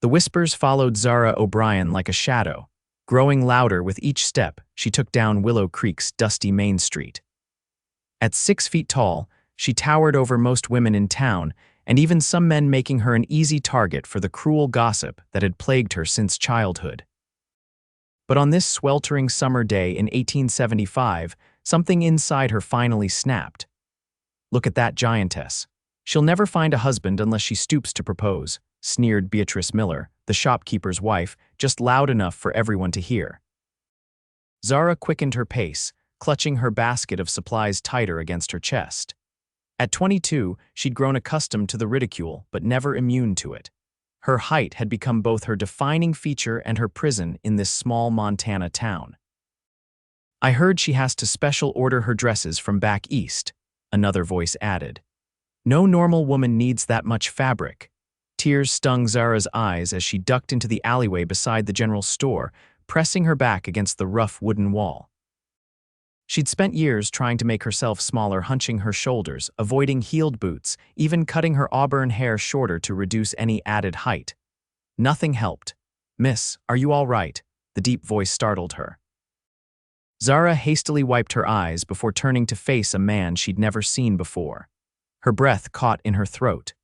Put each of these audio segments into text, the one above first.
The whispers followed Zara O'Brien like a shadow. Growing louder with each step, she took down Willow Creek's dusty Main Street. At 6 feet tall, she towered over most women in town, and even some men, making her an easy target for the cruel gossip that had plagued her since childhood. But on this sweltering summer day in 1875, something inside her finally snapped. "Look at that giantess. She'll never find a husband unless she stoops to propose," sneered Beatrice Miller, the shopkeeper's wife, just loud enough for everyone to hear. Zara quickened her pace, clutching her basket of supplies tighter against her chest. At 22, she'd grown accustomed to the ridicule, but never immune to it. Her height had become both her defining feature and her prison in this small Montana town. "I heard she has to special order her dresses from back east," another voice added. "No normal woman needs that much fabric." Tears stung Zara's eyes as she ducked into the alleyway beside the general store, pressing her back against the rough wooden wall. She'd spent years trying to make herself smaller, hunching her shoulders, avoiding heeled boots, even cutting her auburn hair shorter to reduce any added height. Nothing helped. "Miss, are you all right?" The deep voice startled her. Zara hastily wiped her eyes before turning to face a man she'd never seen before. Her breath caught in her throat.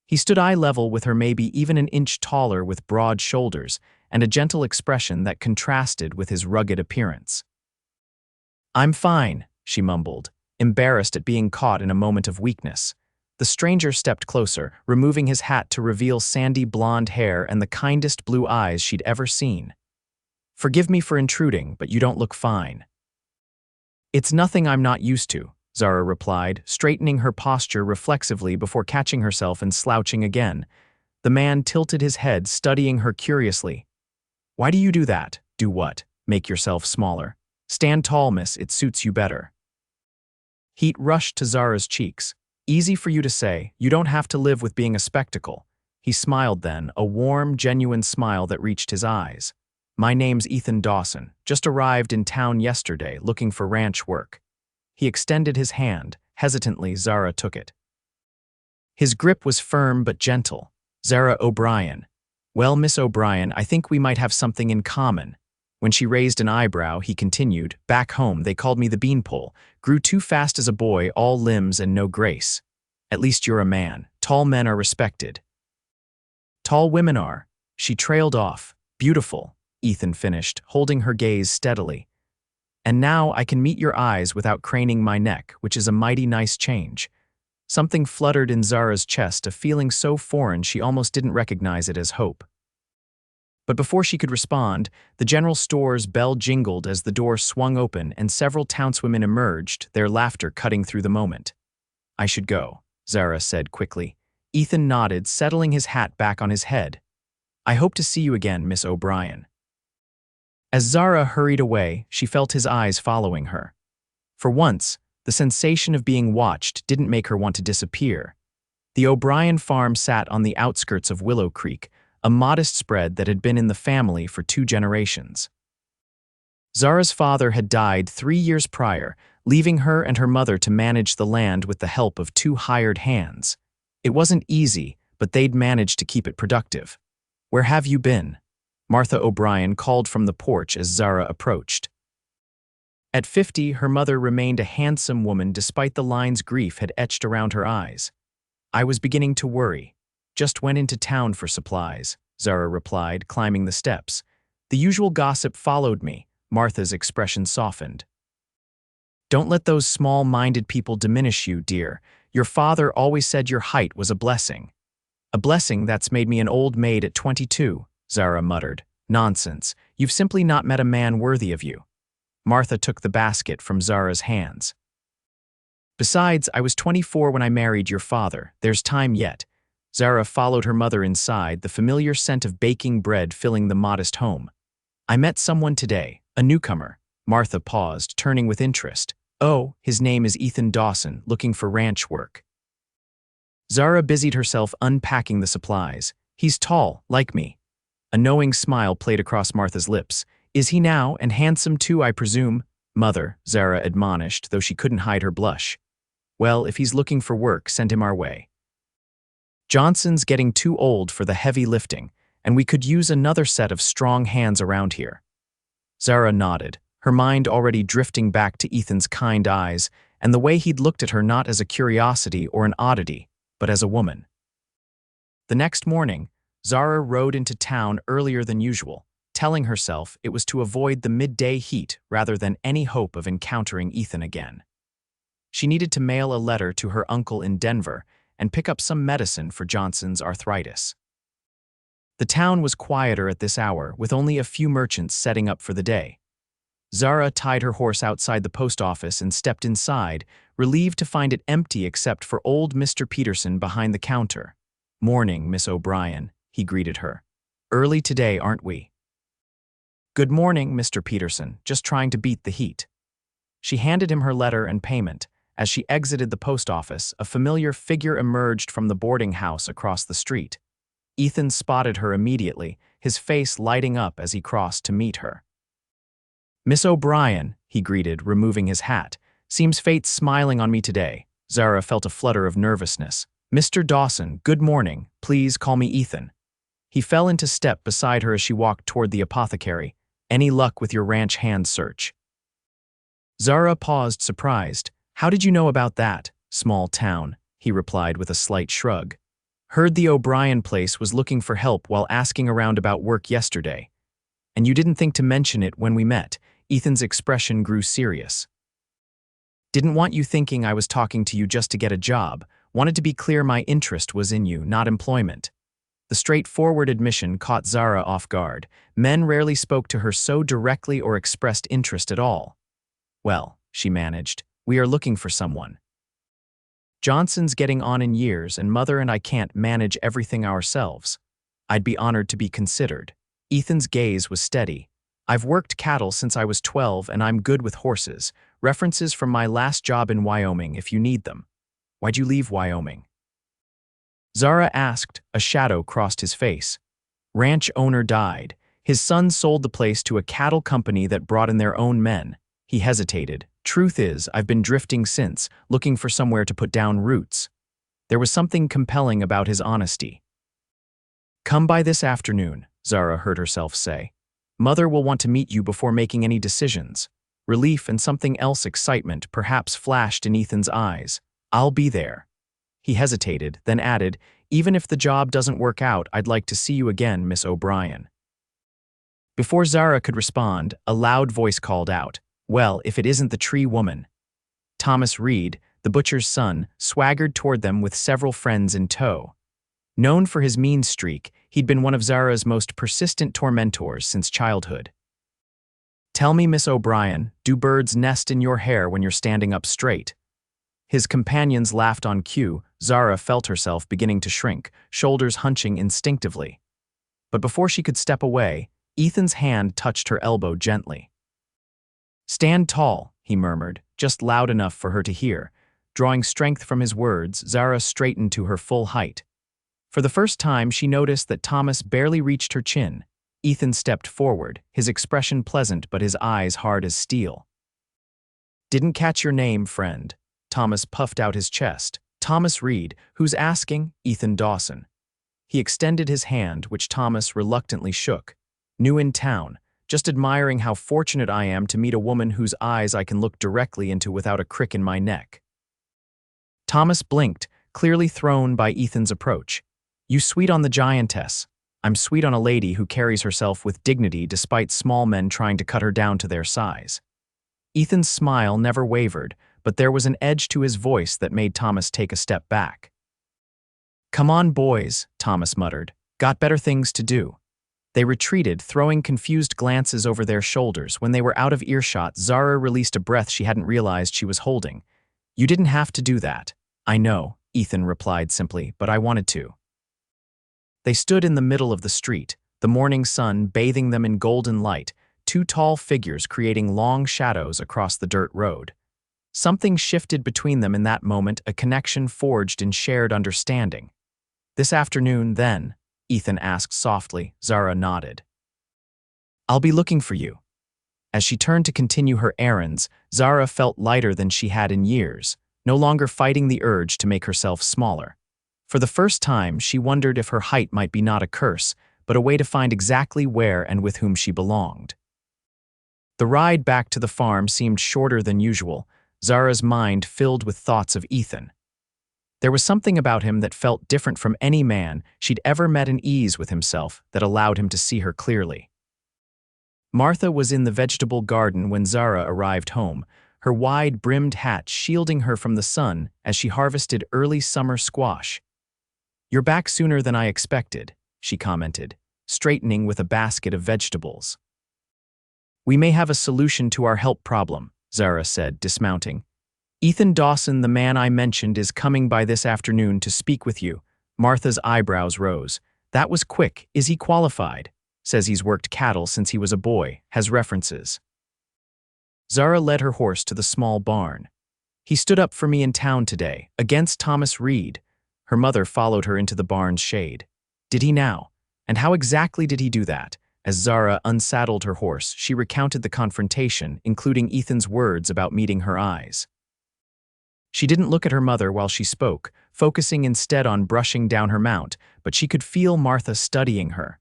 He stood eye level with her, maybe even an inch taller, with broad shoulders and a gentle expression that contrasted with his rugged appearance. "I'm fine," she mumbled, embarrassed at being caught in a moment of weakness. The stranger stepped closer, removing his hat to reveal sandy blonde hair and the kindest blue eyes she'd ever seen. "Forgive me for intruding, but you don't look fine." "It's nothing I'm not used to," Zara replied, straightening her posture reflexively before catching herself and slouching again. The man tilted his head, studying her curiously. "Why do you do that?" "Do what?" "Make yourself smaller." "Stand tall, miss, it suits you better." Heat rushed to Zara's cheeks. "Easy for you to say, you don't have to live with being a spectacle." He smiled then, a warm, genuine smile that reached his eyes. "My name's Ethan Dawson, just arrived in town yesterday looking for ranch work." He extended his hand. Hesitantly, Zara took it. His grip was firm but gentle. "Zara O'Brien." "Well, Miss O'Brien, I think we might have something in common." When she raised an eyebrow, he continued, "Back home, they called me the beanpole. Grew too fast as a boy, all limbs and no grace. At least you're a man. Tall men are respected." "Tall women are." She trailed off. "Beautiful," Ethan finished, holding her gaze steadily. "And now I can meet your eyes without craning my neck, which is a mighty nice change." Something fluttered in Zara's chest, a feeling so foreign she almost didn't recognize it as hope. But before she could respond, the general store's bell jingled as the door swung open and several townswomen emerged, their laughter cutting through the moment. "I should go," Zara said quickly. Ethan nodded, settling his hat back on his head. "I hope to see you again, Miss O'Brien." As Zara hurried away, she felt his eyes following her. For once, the sensation of being watched didn't make her want to disappear. The O'Brien farm sat on the outskirts of Willow Creek, a modest spread that had been in the family for 2 generations. Zara's father had died 3 years prior, leaving her and her mother to manage the land with the help of 2 hired hands. It wasn't easy, but they'd managed to keep it productive. "Where have you been?" Martha O'Brien called from the porch as Zara approached. At 50, her mother remained a handsome woman despite the lines grief had etched around her eyes. "I was beginning to worry. Just went into town for supplies," Zara replied, climbing the steps. "The usual gossip followed me." Martha's expression softened. "Don't let those small-minded people diminish you, dear. Your father always said your height was a blessing." "A blessing that's made me an old maid at 22, Zara muttered. "Nonsense. You've simply not met a man worthy of you." Martha took the basket from Zara's hands. "Besides, I was 24 when I married your father. There's time yet." Zara followed her mother inside, the familiar scent of baking bread filling the modest home. "I met someone today, a newcomer." Martha paused, turning with interest. "Oh, his name is Ethan Dawson, looking for ranch work." Zara busied herself unpacking the supplies. "He's tall, like me." A knowing smile played across Martha's lips. "Is he now, and handsome too, I presume?" "Mother," Zara admonished, though she couldn't hide her blush. "Well, if he's looking for work, send him our way. Johnson's getting too old for the heavy lifting." and we could use another set of strong hands around here. Zara nodded, her mind already drifting back to Ethan's kind eyes and the way he'd looked at her not as a curiosity or an oddity, but as a woman. The next morning, Zara rode into town earlier than usual, telling herself it was to avoid the midday heat rather than any hope of encountering Ethan again. She needed to mail a letter to her uncle in Denver and pick up some medicine for Johnson's arthritis. The town was quieter at this hour, with only a few merchants setting up for the day. Zara tied her horse outside the post office and stepped inside, relieved to find it empty except for old Mr. Peterson behind the counter. "Morning, Miss O'Brien," he greeted her. "Early today, aren't we?" "Good morning, Mr. Peterson, just trying to beat the heat." She handed him her letter and payment. As she exited the post office, a familiar figure emerged from the boarding house across the street. Ethan spotted her immediately, his face lighting up as he crossed to meet her. "Miss O'Brien," he greeted, removing his hat. "Seems fate's smiling on me today." Zara felt a flutter of nervousness. "Mr. Dawson, good morning. Please call me Ethan." He fell into step beside her as she walked toward the apothecary. "Any luck with your ranch hand search?" Zara paused, surprised. "How did you know about that? Small town," he replied with a slight shrug. "Heard the O'Brien place was looking for help while asking around about work yesterday. And you didn't think to mention it when we met." Ethan's expression grew serious. "Didn't want you thinking I was talking to you just to get a job. Wanted to be clear my interest was in you, not employment." The straightforward admission caught Zara off guard. Men rarely spoke to her so directly or expressed interest at all. "Well," she managed, "we are looking for someone. Johnson's getting on in years, and Mother and I can't manage everything ourselves. I'd be honored to be considered." Ethan's gaze was steady. "I've worked cattle since I was 12 and I'm good with horses. References from my last job in Wyoming if you need them." "Why'd you leave Wyoming?" Zara asked. A shadow crossed his face. "Ranch owner died. His son sold the place to a cattle company that brought in their own men." He hesitated. "Truth is, I've been drifting since, looking for somewhere to put down roots." There was something compelling about his honesty. "Come by this afternoon," Zara heard herself say. "Mother will want to meet you before making any decisions." Relief and something else, excitement, perhaps, flashed in Ethan's eyes. "I'll be there." He hesitated, then added, "Even if the job doesn't work out, I'd like to see you again, Miss O'Brien." Before Zara could respond, a loud voice called out, "Well, if it isn't the tree woman." Thomas Reed, the butcher's son, swaggered toward them with several friends in tow. Known for his mean streak, he'd been one of Zara's most persistent tormentors since childhood. "Tell me, Miss O'Brien, do birds nest in your hair when you're standing up straight?" His companions laughed on cue. Zara felt herself beginning to shrink, shoulders hunching instinctively. But before she could step away, Ethan's hand touched her elbow gently. "Stand tall," he murmured, just loud enough for her to hear. Drawing strength from his words, Zara straightened to her full height. For the first time, she noticed that Thomas barely reached her chin. Ethan stepped forward, his expression pleasant but his eyes hard as steel. "Didn't catch your name, friend." Thomas puffed out his chest. "Thomas Reed, who's asking?" "Ethan Dawson." He extended his hand, which Thomas reluctantly shook. "New in town. Just admiring how fortunate I am to meet a woman whose eyes I can look directly into without a crick in my neck." Thomas blinked, clearly thrown by Ethan's approach. "You sweet on the giantess. I'm sweet on a lady who carries herself with dignity despite small men trying to cut her down to their size." Ethan's smile never wavered, but there was an edge to his voice that made Thomas take a step back. "Come on, boys," Thomas muttered. "Got better things to do." They retreated, throwing confused glances over their shoulders. When they were out of earshot, Zara released a breath she hadn't realized she was holding. "You didn't have to do that." "I know," Ethan replied simply, "but I wanted to." They stood in the middle of the street, the morning sun bathing them in golden light, two tall figures creating long shadows across the dirt road. Something shifted between them in that moment, a connection forged in shared understanding. "This afternoon, then?" Ethan asked softly. Zara nodded. "I'll be looking for you." As she turned to continue her errands, Zara felt lighter than she had in years, no longer fighting the urge to make herself smaller. For the first time, she wondered if her height might be not a curse, but a way to find exactly where and with whom she belonged. The ride back to the farm seemed shorter than usual, Zara's mind filled with thoughts of Ethan. There was something about him that felt different from any man she'd ever met, an ease with himself that allowed him to see her clearly. Martha was in the vegetable garden when Zara arrived home, her wide-brimmed hat shielding her from the sun as she harvested early summer squash. "You're back sooner than I expected," she commented, straightening with a basket of vegetables. "We may have a solution to our help problem," Zara said, dismounting. "Ethan Dawson, the man I mentioned, is coming by this afternoon to speak with you." Martha's eyebrows rose. "That was quick. Is he qualified?" "Says he's worked cattle since he was a boy, has references." Zara led her horse to the small barn. "He stood up for me in town today, against Thomas Reed." Her mother followed her into the barn's shade. "Did he now? And how exactly did he do that?" As Zara unsaddled her horse, she recounted the confrontation, including Ethan's words about meeting her eyes. She didn't look at her mother while she spoke, focusing instead on brushing down her mount, but she could feel Martha studying her.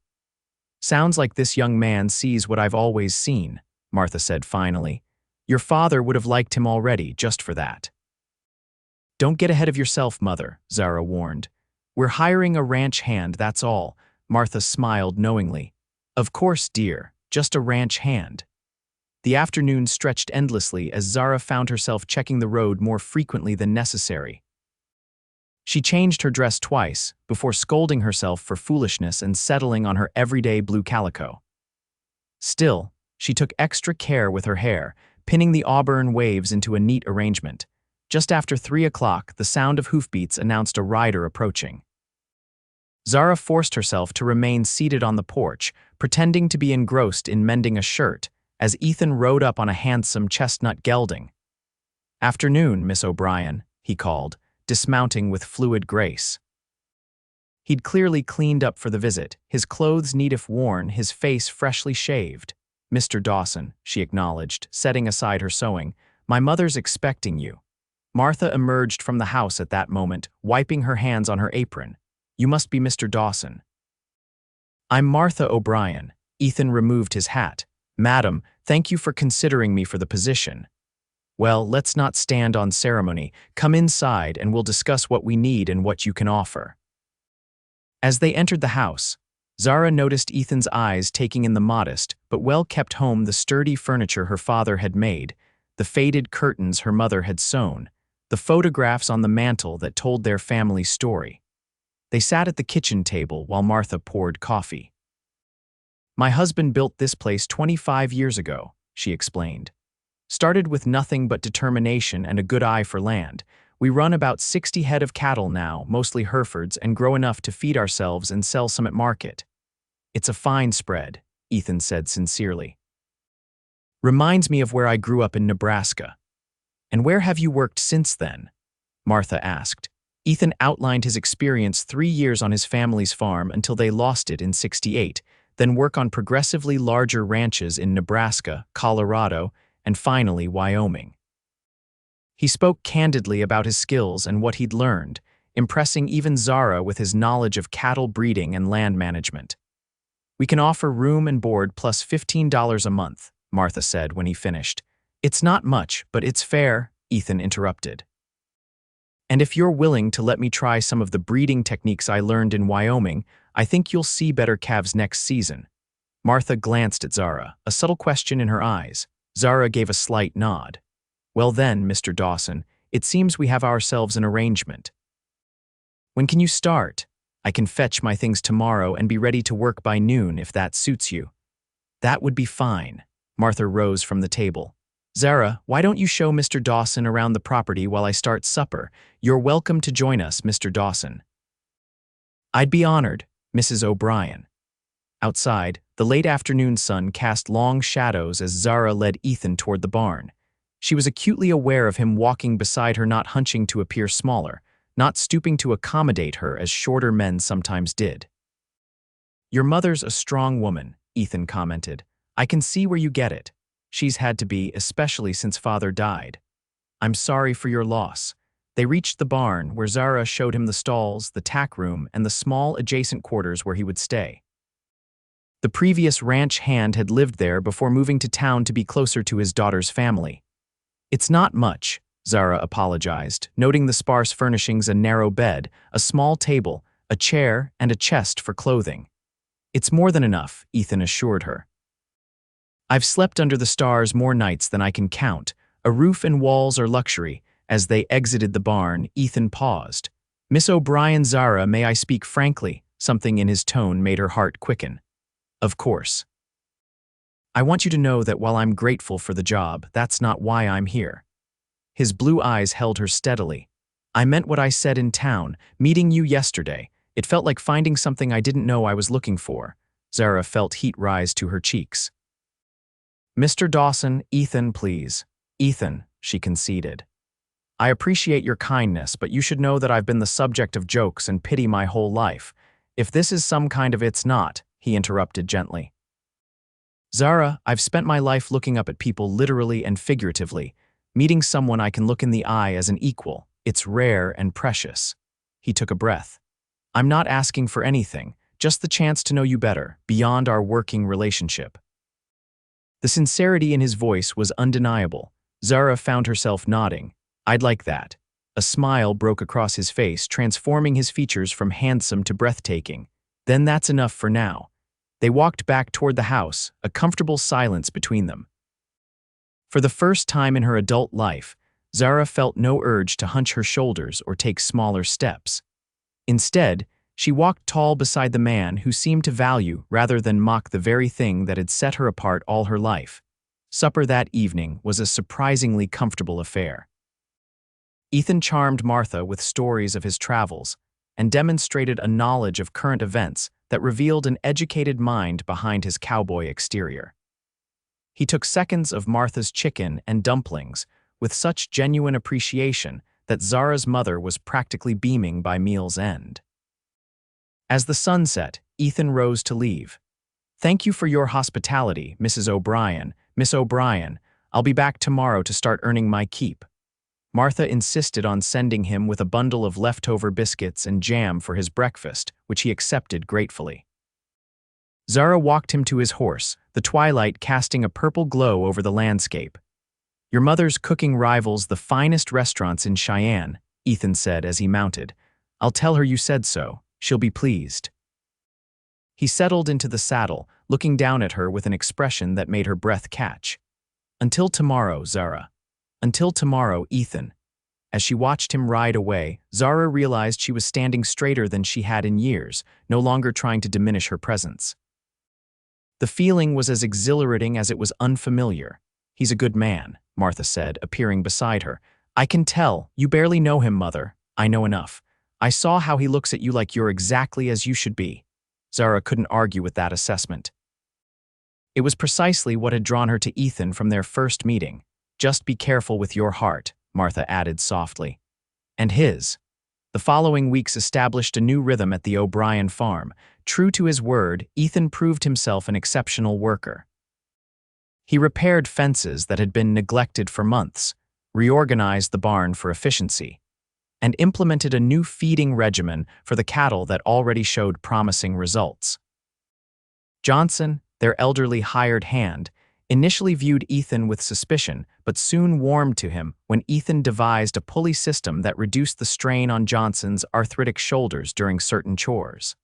"Sounds like this young man sees what I've always seen," Martha said finally. "Your father would have liked him already, just for that." "Don't get ahead of yourself, Mother," Zara warned. "We're hiring a ranch hand, that's all." Martha smiled knowingly. "Of course, dear, just a ranch hand." The afternoon stretched endlessly as Zara found herself checking the road more frequently than necessary. She changed her dress twice before scolding herself for foolishness and settling on her everyday blue calico. Still, she took extra care with her hair, pinning the auburn waves into a neat arrangement. Just after 3 o'clock, the sound of hoofbeats announced a rider approaching. Zara forced herself to remain seated on the porch, pretending to be engrossed in mending a shirt, as Ethan rode up on a handsome chestnut gelding. "Afternoon, Miss O'Brien," he called, dismounting with fluid grace. He'd clearly cleaned up for the visit, his clothes neat if worn, his face freshly shaved. "Mr. Dawson," she acknowledged, setting aside her sewing, "my mother's expecting you." Martha emerged from the house at that moment, wiping her hands on her apron. "You must be Mr. Dawson." "I'm Martha O'Brien." Ethan removed his hat. "Madam, thank you for considering me for the position." "Well, let's not stand on ceremony. Come inside and we'll discuss what we need and what you can offer." As they entered the house, Zara noticed Ethan's eyes taking in the modest but well-kept home, the sturdy furniture her father had made, the faded curtains her mother had sewn, the photographs on the mantel that told their family story. They sat at the kitchen table while Martha poured coffee. "My husband built this place 25 years ago," she explained. "Started with nothing but determination and a good eye for land. We run about 60 head of cattle now, mostly Herefords, and grow enough to feed ourselves and sell some at market." "It's a fine spread," Ethan said sincerely. "Reminds me of where I grew up in Nebraska." "And where have you worked since then?" Martha asked. Ethan outlined his experience: 3 years on his family's farm until they lost it in '68, then work on progressively larger ranches in Nebraska, Colorado, and finally Wyoming. He spoke candidly about his skills and what he'd learned, impressing even Zara with his knowledge of cattle breeding and land management. "We can offer room and board plus $15 a month," Martha said when he finished. "It's not much, but it's fair," Ethan interrupted. "And if you're willing to let me try some of the breeding techniques I learned in Wyoming, I think you'll see better calves next season." Martha glanced at Zara, a subtle question in her eyes. Zara gave a slight nod. "Well then, Mr. Dawson, it seems we have ourselves an arrangement. When can you start? I can fetch my things tomorrow and be ready to work by noon if that suits you." "That would be fine." Martha rose from the table. "Zara, why don't you show Mr. Dawson around the property while I start supper? You're welcome to join us, Mr. Dawson." "I'd be honored, Mrs. O'Brien." Outside, the late afternoon sun cast long shadows as Zara led Ethan toward the barn. She was acutely aware of him walking beside her, not hunching to appear smaller, not stooping to accommodate her as shorter men sometimes did. "Your mother's a strong woman," Ethan commented. "I can see where you get it. She's had to be, especially since father died. I'm sorry for your loss." They reached the barn, where Zara showed him the stalls, the tack room, and the small adjacent quarters where he would stay. The previous ranch hand had lived there before moving to town to be closer to his daughter's family. "It's not much," Zara apologized, noting the sparse furnishings: a narrow bed, a small table, a chair, and a chest for clothing. "It's more than enough," Ethan assured her. "I've slept under the stars more nights than I can count. A roof and walls are luxury." As they exited the barn, Ethan paused. "Miss O'Brien, Zara, may I speak frankly?" Something in his tone made her heart quicken. "Of course. I want you to know that while I'm grateful for the job, that's not why I'm here." His blue eyes held her steadily. "I meant what I said in town. Meeting you yesterday, it felt like finding something I didn't know I was looking for." Zara felt heat rise to her cheeks. "Mr. Dawson, Ethan, please." "Ethan," she conceded. "I appreciate your kindness, but you should know that I've been the subject of jokes and pity my whole life. If this is some kind of it's not," he interrupted gently. "Zara, I've spent my life looking up at people literally and figuratively. Meeting someone I can look in the eye as an equal, it's rare and precious." He took a breath. "I'm not asking for anything, just the chance to know you better, beyond our working relationship." The sincerity in his voice was undeniable. Zara found herself nodding. "I'd like that." A smile broke across his face, transforming his features from handsome to breathtaking. "Then that's enough for now." They walked back toward the house, a comfortable silence between them. For the first time in her adult life, Zara felt no urge to hunch her shoulders or take smaller steps. Instead, she walked tall beside the man who seemed to value rather than mock the very thing that had set her apart all her life. Supper that evening was a surprisingly comfortable affair. Ethan charmed Martha with stories of his travels and demonstrated a knowledge of current events that revealed an educated mind behind his cowboy exterior. He took seconds of Martha's chicken and dumplings with such genuine appreciation that Zara's mother was practically beaming by meal's end. As the sun set, Ethan rose to leave. "Thank you for your hospitality, Mrs. O'Brien. Miss O'Brien, I'll be back tomorrow to start earning my keep." Martha insisted on sending him with a bundle of leftover biscuits and jam for his breakfast, which he accepted gratefully. Zara walked him to his horse, the twilight casting a purple glow over the landscape. "Your mother's cooking rivals the finest restaurants in Cheyenne," Ethan said as he mounted. "I'll tell her you said so. She'll be pleased." He settled into the saddle, looking down at her with an expression that made her breath catch. "Until tomorrow, Zara." "Until tomorrow, Ethan." As she watched him ride away, Zara realized she was standing straighter than she had in years, no longer trying to diminish her presence. The feeling was as exhilarating as it was unfamiliar. "He's a good man," Martha said, appearing beside her. "I can tell. You barely know him, Mother." "I know enough. I saw how he looks at you like you're exactly as you should be." Zara couldn't argue with that assessment. It was precisely what had drawn her to Ethan from their first meeting. "Just be careful with your heart," Martha added softly. And his. The following weeks established a new rhythm at the O'Brien farm. True to his word, Ethan proved himself an exceptional worker. He repaired fences that had been neglected for months, reorganized the barn for efficiency, and implemented a new feeding regimen for the cattle that already showed promising results. Johnson, their elderly hired hand, initially viewed Ethan with suspicion, but soon warmed to him when Ethan devised a pulley system that reduced the strain on Johnson's arthritic shoulders during certain chores.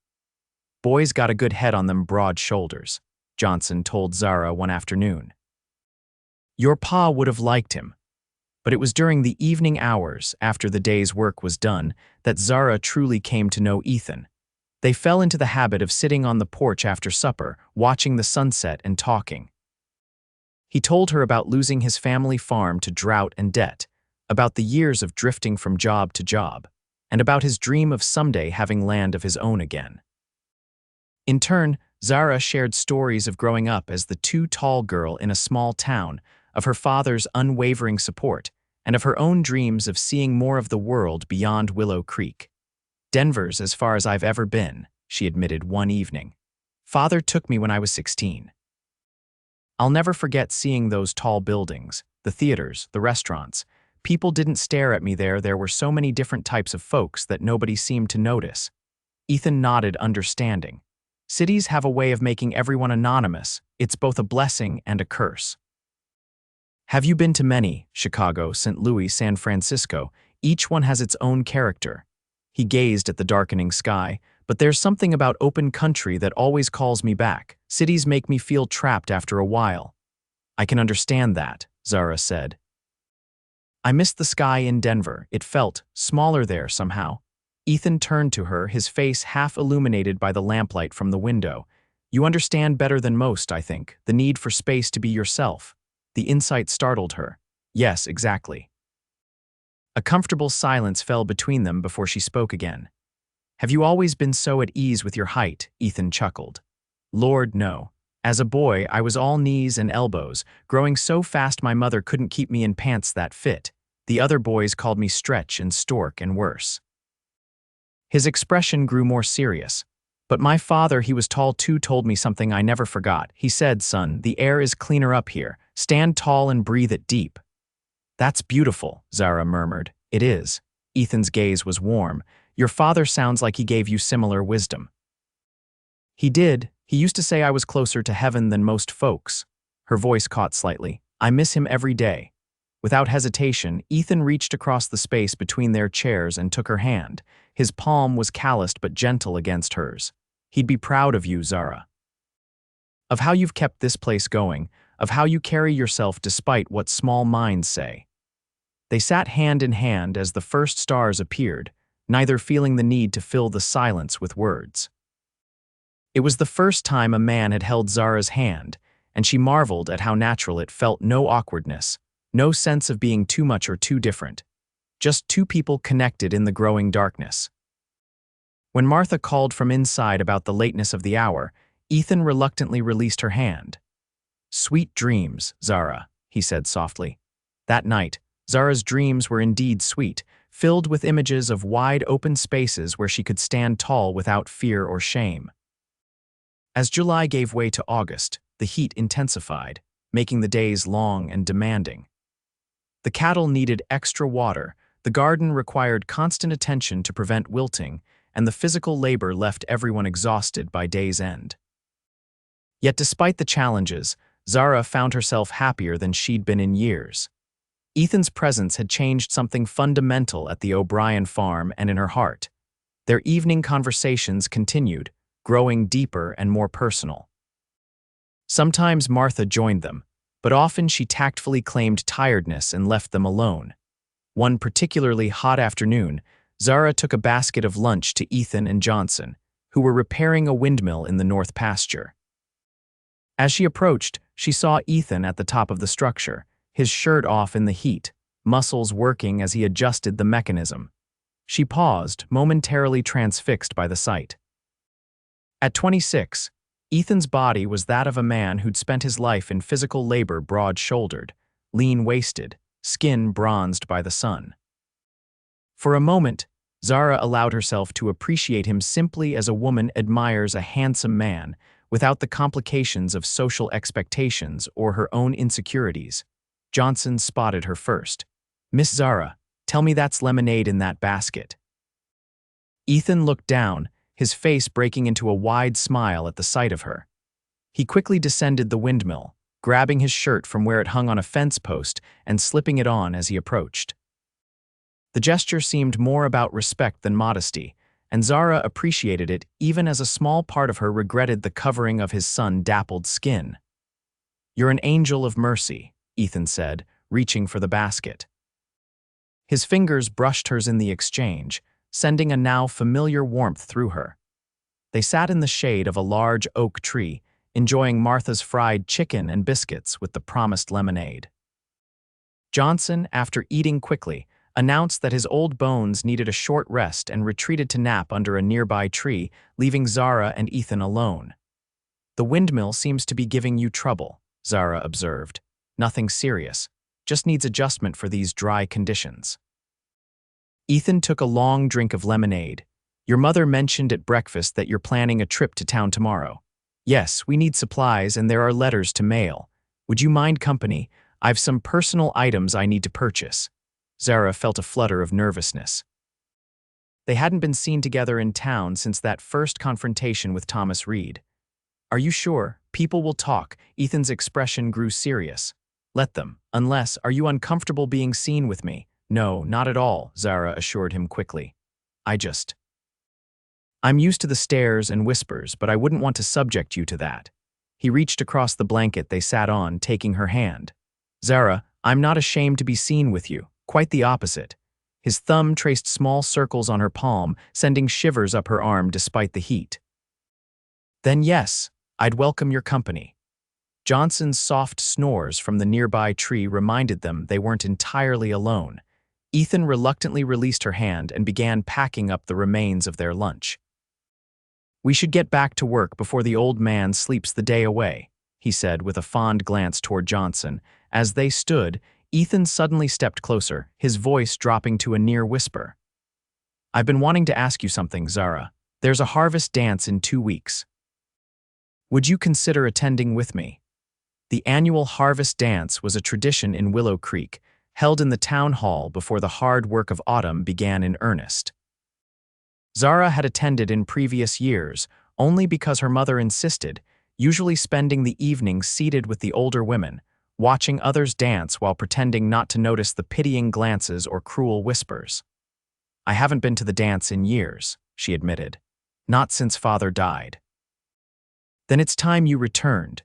"Boys got a good head on them broad shoulders," Johnson told Zara one afternoon. "Your pa would have liked him." But it was during the evening hours, after the day's work was done, that Zara truly came to know Ethan. They fell into the habit of sitting on the porch after supper, watching the sunset and talking. He told her about losing his family farm to drought and debt, about the years of drifting from job to job, and about his dream of someday having land of his own again. In turn, Zara shared stories of growing up as the too tall girl in a small town, of her father's unwavering support, and of her own dreams of seeing more of the world beyond Willow Creek. "Denver's as far as I've ever been," she admitted one evening. "Father took me when I was 16. I'll never forget seeing those tall buildings, the theaters, the restaurants. People didn't stare at me there. There were so many different types of folks that nobody seemed to notice." Ethan nodded, understanding. Cities have a way of making everyone anonymous. It's both a blessing and a curse. Have you been to many? Chicago, St. Louis, San Francisco. Each one has its own character. He gazed at the darkening sky. But there's something about open country that always calls me back. Cities make me feel trapped after a while. I can understand that, Zara said. I missed the sky in Denver. It felt smaller there somehow. Ethan turned to her, his face half illuminated by the lamplight from the window. You understand better than most, I think, the need for space to be yourself. The insight startled her. Yes, exactly. A comfortable silence fell between them before she spoke again. Have you always been so at ease with your height? Ethan chuckled. Lord, no. As a boy, I was all knees and elbows, growing so fast my mother couldn't keep me in pants that fit. The other boys called me Stretch and Stork and worse. His expression grew more serious. But my father, he was tall too, told me something I never forgot. He said, son, the air is cleaner up here. Stand tall and breathe it deep. That's beautiful, Zara murmured. It is. Ethan's gaze was warm. Your father sounds like he gave you similar wisdom. He did. He used to say I was closer to heaven than most folks. Her voice caught slightly. I miss him every day. Without hesitation, Ethan reached across the space between their chairs and took her hand. His palm was calloused but gentle against hers. He'd be proud of you, Zara. Of how you've kept this place going, of how you carry yourself despite what small minds say. They sat hand in hand as the first stars appeared, neither feeling the need to fill the silence with words. It was the first time a man had held Zara's hand, and she marveled at how natural it felt. No awkwardness, no sense of being too much or too different. Just two people connected in the growing darkness. When Martha called from inside about the lateness of the hour, Ethan reluctantly released her hand. Sweet dreams, Zara, he said softly. That night, Zara's dreams were indeed sweet, filled with images of wide open spaces where she could stand tall without fear or shame. As July gave way to August, the heat intensified, making the days long and demanding. The cattle needed extra water, the garden required constant attention to prevent wilting, and the physical labor left everyone exhausted by day's end. Yet despite the challenges, Zara found herself happier than she'd been in years. Ethan's presence had changed something fundamental at the O'Brien farm and in her heart. Their evening conversations continued, growing deeper and more personal. Sometimes Martha joined them, but often she tactfully claimed tiredness and left them alone. One particularly hot afternoon, Zara took a basket of lunch to Ethan and Johnson, who were repairing a windmill in the north pasture. As she approached, she saw Ethan at the top of the structure, his shirt off in the heat, muscles working as he adjusted the mechanism. She paused, momentarily transfixed by the sight. At 26, Ethan's body was that of a man who'd spent his life in physical labor, broad-shouldered, lean-waisted, skin bronzed by the sun. For a moment, Zara allowed herself to appreciate him simply as a woman admires a handsome man, without the complications of social expectations or her own insecurities. Johnson spotted her first. Miss Zara, tell me that's lemonade in that basket. Ethan looked down, his face breaking into a wide smile at the sight of her. He quickly descended the windmill, grabbing his shirt from where it hung on a fence post and slipping it on as he approached. The gesture seemed more about respect than modesty, and Zara appreciated it even as a small part of her regretted the covering of his sun-dappled skin. You're an angel of mercy, Ethan said, reaching for the basket. His fingers brushed hers in the exchange, sending a now familiar warmth through her. They sat in the shade of a large oak tree, enjoying Martha's fried chicken and biscuits with the promised lemonade. Johnson, after eating quickly, announced that his old bones needed a short rest and retreated to nap under a nearby tree, leaving Zara and Ethan alone. The windmill seems to be giving you trouble, Zara observed. Nothing serious, just needs adjustment for these dry conditions. Ethan took a long drink of lemonade. Your mother mentioned at breakfast that you're planning a trip to town tomorrow. Yes, we need supplies and there are letters to mail. Would you mind company? I've some personal items I need to purchase. Zara felt a flutter of nervousness. They hadn't been seen together in town since that first confrontation with Thomas Reed. Are you sure? People will talk. Ethan's expression grew serious. Let them. Unless, are you uncomfortable being seen with me? No, not at all, Zara assured him quickly. I'm used to the stares and whispers, but I wouldn't want to subject you to that. He reached across the blanket they sat on, taking her hand. Zara, I'm not ashamed to be seen with you. Quite the opposite. His thumb traced small circles on her palm, sending shivers up her arm despite the heat. Then yes, I'd welcome your company. Johnson's soft snores from the nearby tree reminded them they weren't entirely alone. Ethan reluctantly released her hand and began packing up the remains of their lunch. We should get back to work before the old man sleeps the day away, he said with a fond glance toward Johnson. As they stood, Ethan suddenly stepped closer, his voice dropping to a near whisper. I've been wanting to ask you something, Zara. There's a harvest dance in 2 weeks. Would you consider attending with me? The annual harvest dance was a tradition in Willow Creek, held in the town hall before the hard work of autumn began in earnest. Zara had attended in previous years only because her mother insisted, usually spending the evening seated with the older women, watching others dance while pretending not to notice the pitying glances or cruel whispers. I haven't been to the dance in years, she admitted. Not since father died. Then it's time you returned.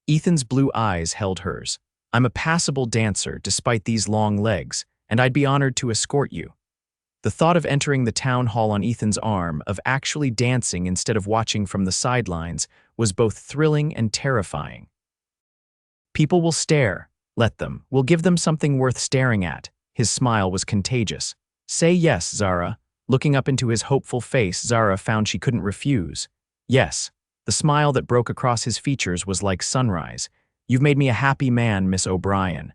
Ethan's blue eyes held hers. I'm a passable dancer despite these long legs, and I'd be honored to escort you. The thought of entering the town hall on Ethan's arm, of actually dancing instead of watching from the sidelines, was both thrilling and terrifying. People will stare. Let them. We'll give them something worth staring at. His smile was contagious. Say yes, Zara. Looking up into his hopeful face, Zara found she couldn't refuse. Yes. The smile that broke across his features was like sunrise. You've made me a happy man, Miss O'Brien.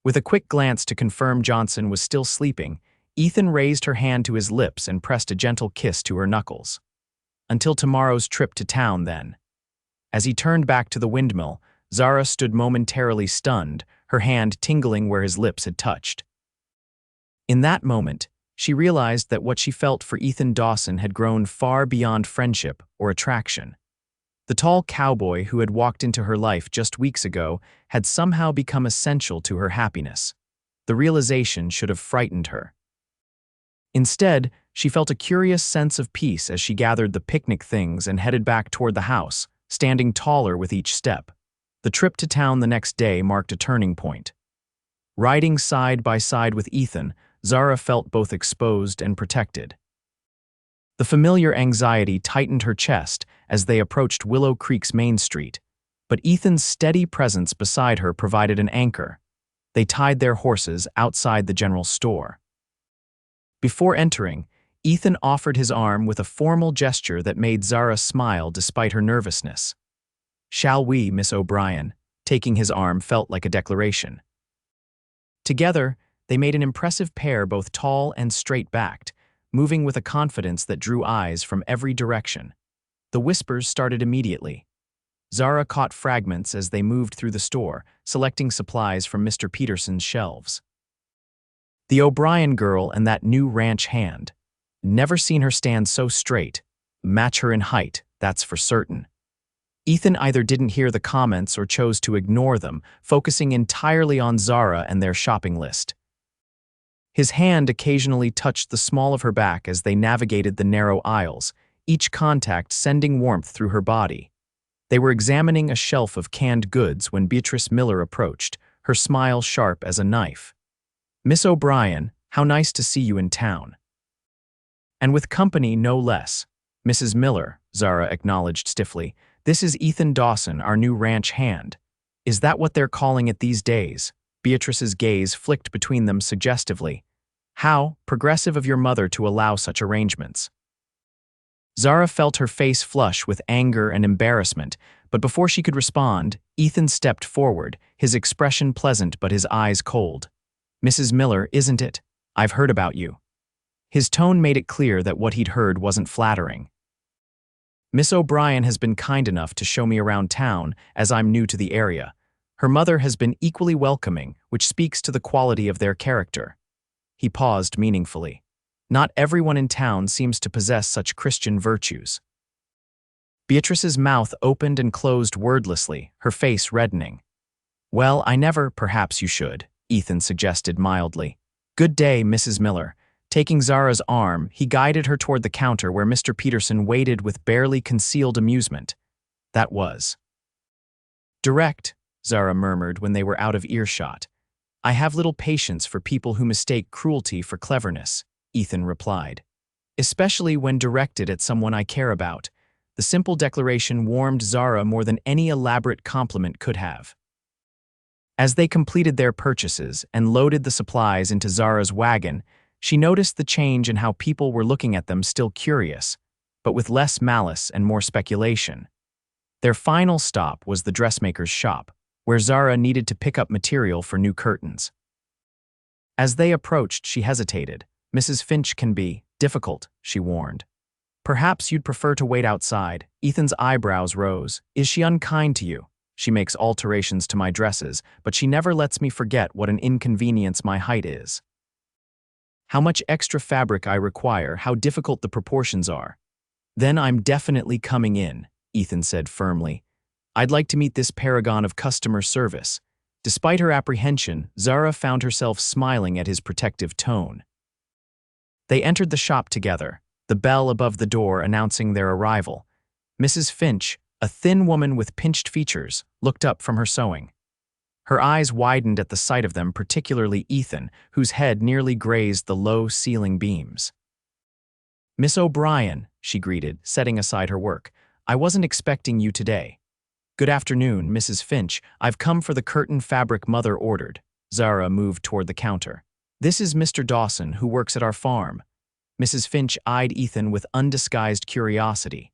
With a quick glance to confirm Johnson was still sleeping, Ethan raised her hand to his lips and pressed a gentle kiss to her knuckles. Until tomorrow's trip to town, then. As he turned back to the windmill, Zara stood momentarily stunned, her hand tingling where his lips had touched. In that moment, she realized that what she felt for Ethan Dawson had grown far beyond friendship or attraction. The tall cowboy who had walked into her life just weeks ago had somehow become essential to her happiness. The realization should have frightened her. Instead, she felt a curious sense of peace as she gathered the picnic things and headed back toward the house, standing taller with each step. The trip to town the next day marked a turning point. Riding side by side with Ethan, Zara felt both exposed and protected. The familiar anxiety tightened her chest as they approached Willow Creek's main street, but Ethan's steady presence beside her provided an anchor. They tied their horses outside the general store. Before entering, Ethan offered his arm with a formal gesture that made Zara smile despite her nervousness. Shall we, Miss O'Brien? Taking his arm felt like a declaration. Together, they made an impressive pair, both tall and straight-backed, moving with a confidence that drew eyes from every direction. The whispers started immediately. Zara caught fragments as they moved through the store, selecting supplies from Mr. Peterson's shelves. The O'Brien girl and that new ranch hand. Never seen her stand so straight. Match her in height, that's for certain. Ethan either didn't hear the comments or chose to ignore them, focusing entirely on Zara and their shopping list. His hand occasionally touched the small of her back as they navigated the narrow aisles, each contact sending warmth through her body. They were examining a shelf of canned goods when Beatrice Miller approached, her smile sharp as a knife. Miss O'Brien, how nice to see you in town. And with company, no less. Mrs. Miller, Zara acknowledged stiffly. This is Ethan Dawson, our new ranch hand. Is that what they're calling it these days? Beatrice's gaze flicked between them suggestively. How progressive of your mother to allow such arrangements. Zara felt her face flush with anger and embarrassment, but before she could respond, Ethan stepped forward, his expression pleasant but his eyes cold. Mrs. Miller, isn't it? I've heard about you. His tone made it clear that what he'd heard wasn't flattering. Miss O'Brien has been kind enough to show me around town as I'm new to the area. Her mother has been equally welcoming, which speaks to the quality of their character. He paused meaningfully. Not everyone in town seems to possess such Christian virtues. Beatrice's mouth opened and closed wordlessly, her face reddening. Well, I never, perhaps you should, Ethan suggested mildly. Good day, Mrs. Miller. Taking Zara's arm, he guided her toward the counter where Mr. Peterson waited with barely concealed amusement. That was. Direct, Zara murmured when they were out of earshot. I have little patience for people who mistake cruelty for cleverness, Ethan replied. Especially when directed at someone I care about. The simple declaration warmed Zara more than any elaborate compliment could have. As they completed their purchases and loaded the supplies into Zara's wagon, she noticed the change in how people were looking at them, still curious, but with less malice and more speculation. Their final stop was the dressmaker's shop, where Zara needed to pick up material for new curtains. As they approached, she hesitated. Mrs. Finch can be difficult, she warned. Perhaps you'd prefer to wait outside. Ethan's eyebrows rose. Is she unkind to you? She makes alterations to my dresses, but she never lets me forget what an inconvenience my height is. How much extra fabric I require, how difficult the proportions are. Then I'm definitely coming in, Ethan said firmly. I'd like to meet this paragon of customer service. Despite her apprehension, Zara found herself smiling at his protective tone. They entered the shop together, the bell above the door announcing their arrival. Mrs. Finch, a thin woman with pinched features, looked up from her sewing. Her eyes widened at the sight of them, particularly Ethan, whose head nearly grazed the low ceiling beams. Miss O'Brien, she greeted, setting aside her work. I wasn't expecting you today. Good afternoon, Mrs. Finch. I've come for the curtain fabric Mother ordered. Zara moved toward the counter. This is Mr. Dawson, who works at our farm. Mrs. Finch eyed Ethan with undisguised curiosity.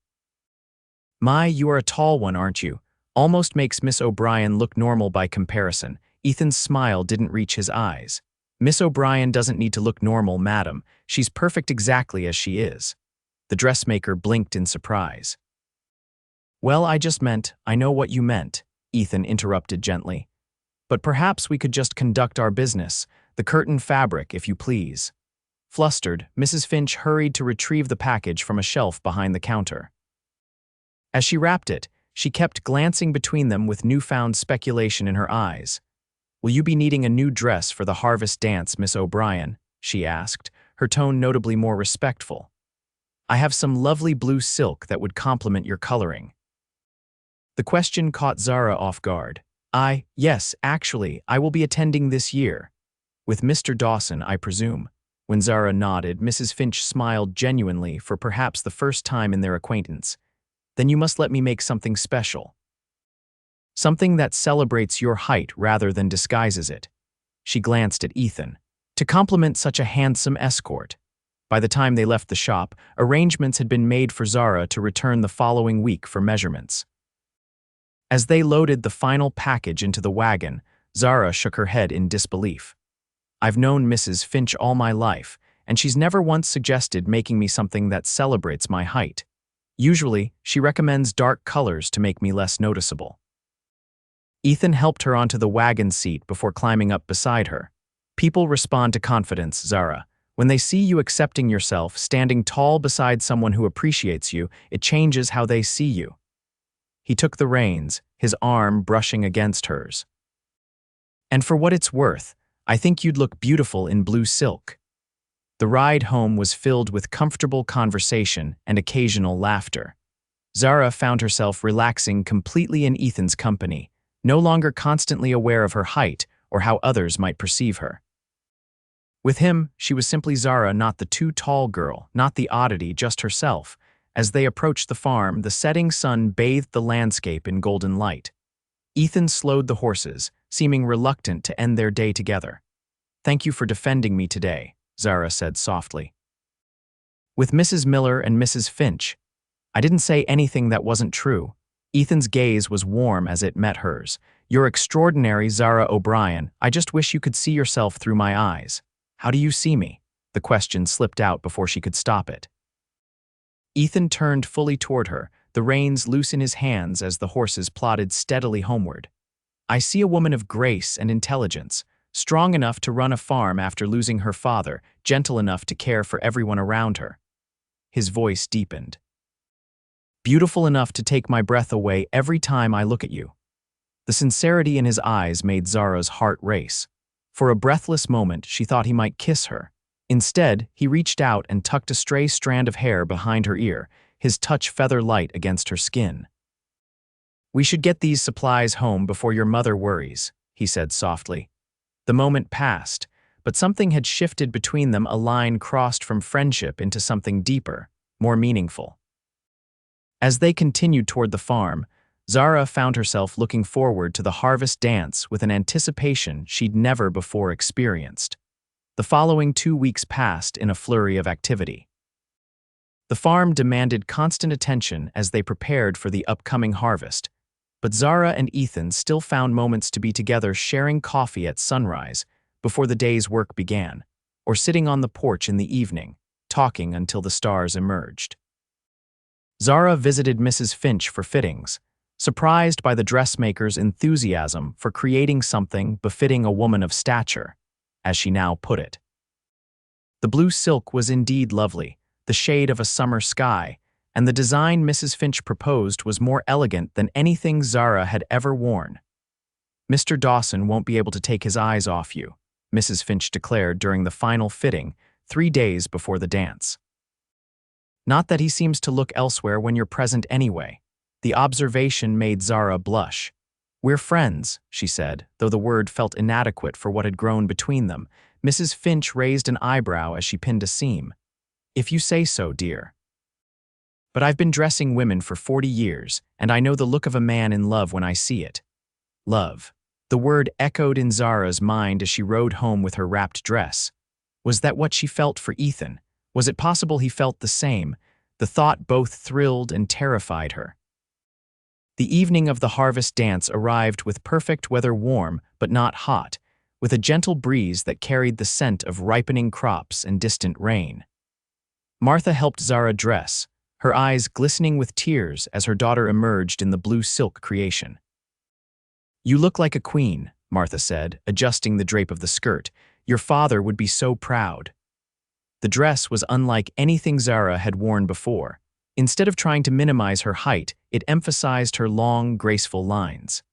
My, you are a tall one, aren't you? Almost makes Miss O'Brien look normal by comparison. Ethan's smile didn't reach his eyes. Miss O'Brien doesn't need to look normal, madam. She's perfect exactly as she is. The dressmaker blinked in surprise. Well, I just meant, I know what you meant, Ethan interrupted gently. But perhaps we could just conduct our business, the curtain fabric, if you please. Flustered, Mrs. Finch hurried to retrieve the package from a shelf behind the counter. As she wrapped it, she kept glancing between them with newfound speculation in her eyes. Will you be needing a new dress for the harvest dance, Miss O'Brien? She asked, her tone notably more respectful. I have some lovely blue silk that would complement your coloring. The question caught Zara off guard. Yes, actually, I will be attending this year. With Mr. Dawson, I presume. When Zara nodded, Mrs. Finch smiled genuinely for perhaps the first time in their acquaintance. Then you must let me make something special. Something that celebrates your height rather than disguises it. She glanced at Ethan. To compliment such a handsome escort. By the time they left the shop, arrangements had been made for Zara to return the following week for measurements. As they loaded the final package into the wagon, Zara shook her head in disbelief. I've known Mrs. Finch all my life, and she's never once suggested making me something that celebrates my height. Usually, she recommends dark colors to make me less noticeable. Ethan helped her onto the wagon seat before climbing up beside her. People respond to confidence, Zara. When they see you accepting yourself, standing tall beside someone who appreciates you, it changes how they see you. He took the reins, his arm brushing against hers. And for what it's worth, I think you'd look beautiful in blue silk. The ride home was filled with comfortable conversation and occasional laughter. Zara found herself relaxing completely in Ethan's company, no longer constantly aware of her height or how others might perceive her. With him, she was simply Zara, not the too tall girl, not the oddity, just herself. As they approached the farm, the setting sun bathed the landscape in golden light. Ethan slowed the horses, seeming reluctant to end their day together. Thank you for defending me today, Zara said softly. With Mrs. Miller and Mrs. Finch, I didn't say anything that wasn't true. Ethan's gaze was warm as it met hers. You're extraordinary, Zara O'Brien. I just wish you could see yourself through my eyes. How do you see me? The question slipped out before she could stop it. Ethan turned fully toward her, the reins loose in his hands as the horses plodded steadily homeward. I see a woman of grace and intelligence, strong enough to run a farm after losing her father, gentle enough to care for everyone around her. His voice deepened. Beautiful enough to take my breath away every time I look at you. The sincerity in his eyes made Zara's heart race. For a breathless moment, she thought he might kiss her. Instead, he reached out and tucked a stray strand of hair behind her ear, his touch feather light against her skin. "We should get these supplies home before your mother worries," he said softly. The moment passed, but something had shifted between them, a line crossed from friendship into something deeper, more meaningful. As they continued toward the farm, Zara found herself looking forward to the harvest dance with an anticipation she'd never before experienced. The following 2 weeks passed in a flurry of activity. The farm demanded constant attention as they prepared for the upcoming harvest, but Zara and Ethan still found moments to be together, sharing coffee at sunrise before the day's work began, or sitting on the porch in the evening, talking until the stars emerged. Zara visited Mrs. Finch for fittings, surprised by the dressmaker's enthusiasm for creating something befitting a woman of stature, as she now put it. The blue silk was indeed lovely, the shade of a summer sky, and the design Mrs. Finch proposed was more elegant than anything Zara had ever worn. "Mr. Dawson won't be able to take his eyes off you," Mrs. Finch declared during the final fitting, 3 days before the dance. "Not that he seems to look elsewhere when you're present anyway." The observation made Zara blush. "We're friends," she said, though the word felt inadequate for what had grown between them. Mrs. Finch raised an eyebrow as she pinned a seam. "If you say so, dear. But I've been dressing women for 40 years, and I know the look of a man in love when I see it." Love. The word echoed in Zara's mind as she rode home with her wrapped dress. Was that what she felt for Ethan? Was it possible he felt the same? The thought both thrilled and terrified her. The evening of the harvest dance arrived with perfect weather, warm but not hot, with a gentle breeze that carried the scent of ripening crops and distant rain. Martha helped Zara dress, her eyes glistening with tears as her daughter emerged in the blue silk creation. "You look like a queen," Martha said, adjusting the drape of the skirt. "Your father would be so proud." The dress was unlike anything Zara had worn before. Instead of trying to minimize her height, it emphasized her long, graceful lines.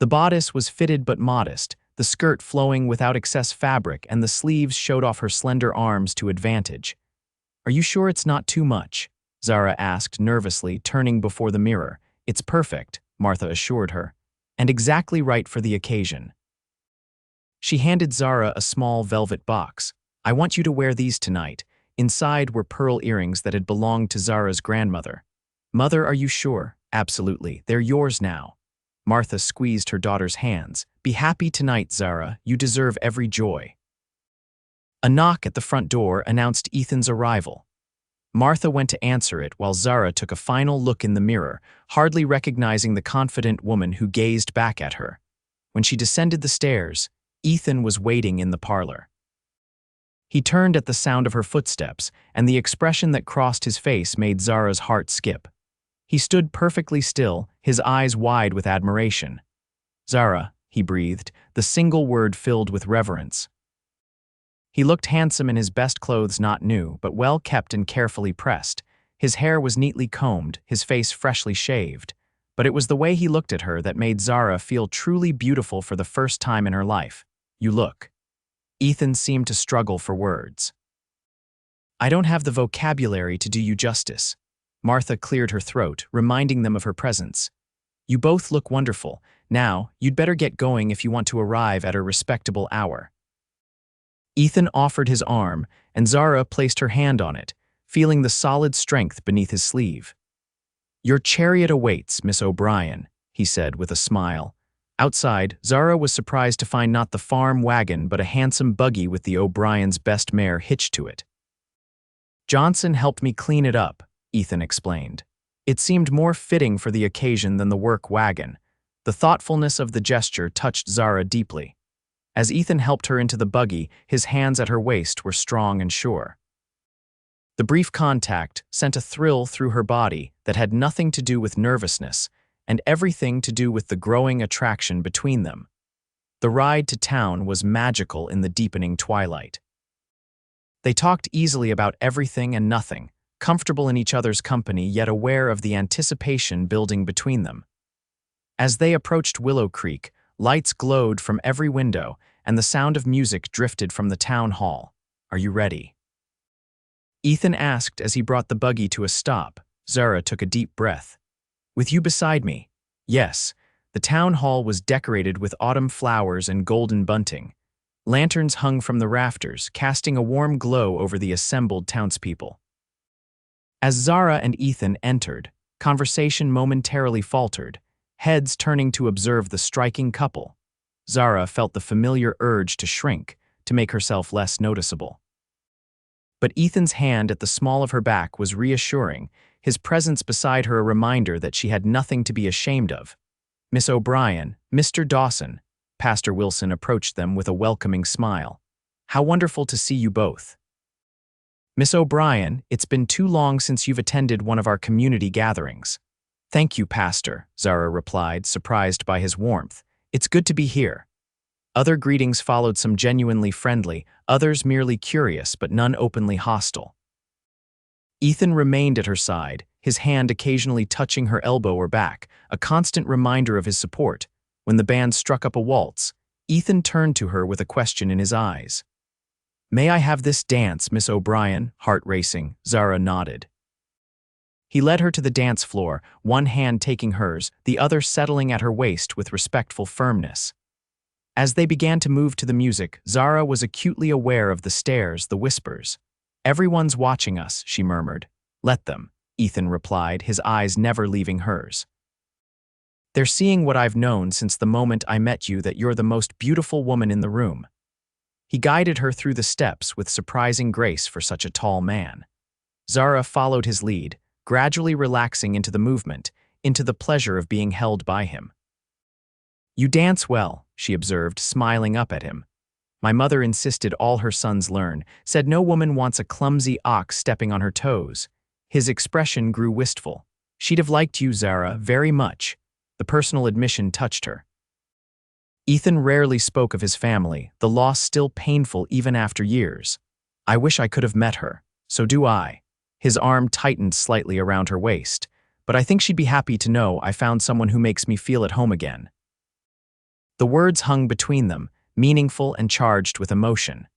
The bodice was fitted but modest, the skirt flowing without excess fabric, and the sleeves showed off her slender arms to advantage. "Are you sure it's not too much?" Zara asked nervously, turning before the mirror. "It's perfect," Martha assured her, "and exactly right for the occasion." She handed Zara a small velvet box. "I want you to wear these tonight." Inside were pearl earrings that had belonged to Zara's grandmother. "Mother, are you sure?" "Absolutely. They're yours now." Martha squeezed her daughter's hands. "Be happy tonight, Zara. You deserve every joy." A knock at the front door announced Ethan's arrival. Martha went to answer it while Zara took a final look in the mirror, hardly recognizing the confident woman who gazed back at her. When she descended the stairs, Ethan was waiting in the parlor. He turned at the sound of her footsteps, and the expression that crossed his face made Zara's heart skip. He stood perfectly still, his eyes wide with admiration. "Zara," he breathed, the single word filled with reverence. He looked handsome in his best clothes, not new, but well kept and carefully pressed. His hair was neatly combed, his face freshly shaved. But it was the way he looked at her that made Zara feel truly beautiful for the first time in her life. "You look." Ethan seemed to struggle for words. "I don't have the vocabulary to do you justice." Martha cleared her throat, reminding them of her presence. "You both look wonderful. Now, you'd better get going if you want to arrive at a respectable hour." Ethan offered his arm, and Zara placed her hand on it, feeling the solid strength beneath his sleeve. "Your chariot awaits, Miss O'Brien," he said with a smile. Outside, Zara was surprised to find not the farm wagon but a handsome buggy with the O'Brien's best mare hitched to it. "Johnson helped me clean it up," Ethan explained. It seemed more fitting for the occasion than the work wagon. The thoughtfulness of the gesture touched Zara deeply. As Ethan helped her into the buggy, his hands at her waist were strong and sure. The brief contact sent a thrill through her body that had nothing to do with nervousness, and everything to do with the growing attraction between them. The ride to town was magical in the deepening twilight. They talked easily about everything and nothing, comfortable in each other's company yet aware of the anticipation building between them. As they approached Willow Creek, lights glowed from every window and the sound of music drifted from the town hall. "Are you ready?" Ethan asked as he brought the buggy to a stop. Zara took a deep breath. "With you beside me?" "Yes." The town hall was decorated with autumn flowers and golden bunting. Lanterns hung from the rafters, casting a warm glow over the assembled townspeople. As Zara and Ethan entered, conversation momentarily faltered, heads turning to observe the striking couple. Zara felt the familiar urge to shrink, to make herself less noticeable. But Ethan's hand at the small of her back was reassuring, his presence beside her a reminder that she had nothing to be ashamed of. "Miss O'Brien, Mr. Dawson," Pastor Wilson approached them with a welcoming smile. "How wonderful to see you both." "Miss O'Brien, it's been too long since you've attended one of our community gatherings." "Thank you, Pastor," Zara replied, surprised by his warmth. "It's good to be here." Other greetings followed, some genuinely friendly, others merely curious, but none openly hostile. Ethan remained at her side, his hand occasionally touching her elbow or back, a constant reminder of his support. When the band struck up a waltz, Ethan turned to her with a question in his eyes. "May I have this dance, Miss O'Brien?" Heart racing, Zara nodded. He led her to the dance floor, one hand taking hers, the other settling at her waist with respectful firmness. As they began to move to the music, Zara was acutely aware of the stares, the whispers. "Everyone's watching us," she murmured. "Let them," Ethan replied, his eyes never leaving hers. "They're seeing what I've known since the moment I met you, that you're the most beautiful woman in the room." He guided her through the steps with surprising grace for such a tall man. Zara followed his lead, gradually relaxing into the movement, into the pleasure of being held by him. "You dance well," she observed, smiling up at him. "My mother insisted all her sons learn, said no woman wants a clumsy ox stepping on her toes." His expression grew wistful. "She'd have liked you, Zara, very much." The personal admission touched her. Ethan rarely spoke of his family, the loss still painful even after years. "I wish I could have met her." "So do I." His arm tightened slightly around her waist. "But I think she'd be happy to know I found someone who makes me feel at home again." The words hung between them, meaningful and charged with emotion.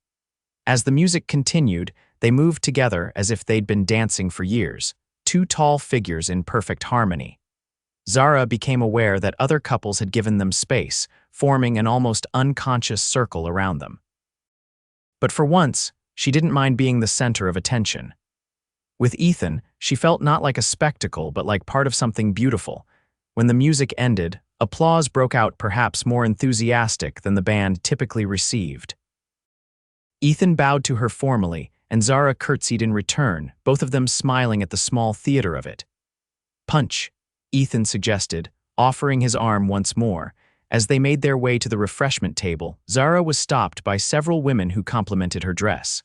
As the music continued, they moved together as if they'd been dancing for years, two tall figures in perfect harmony. Zara became aware that other couples had given them space, forming an almost unconscious circle around them. But for once, she didn't mind being the center of attention. With Ethan, she felt not like a spectacle but like part of something beautiful. When the music ended, applause broke out, perhaps more enthusiastic than the band typically received. Ethan bowed to her formally, and Zara curtsied in return, both of them smiling at the small theater of it. "Punch," Ethan suggested, offering his arm once more. As they made their way to the refreshment table, Zara was stopped by several women who complimented her dress.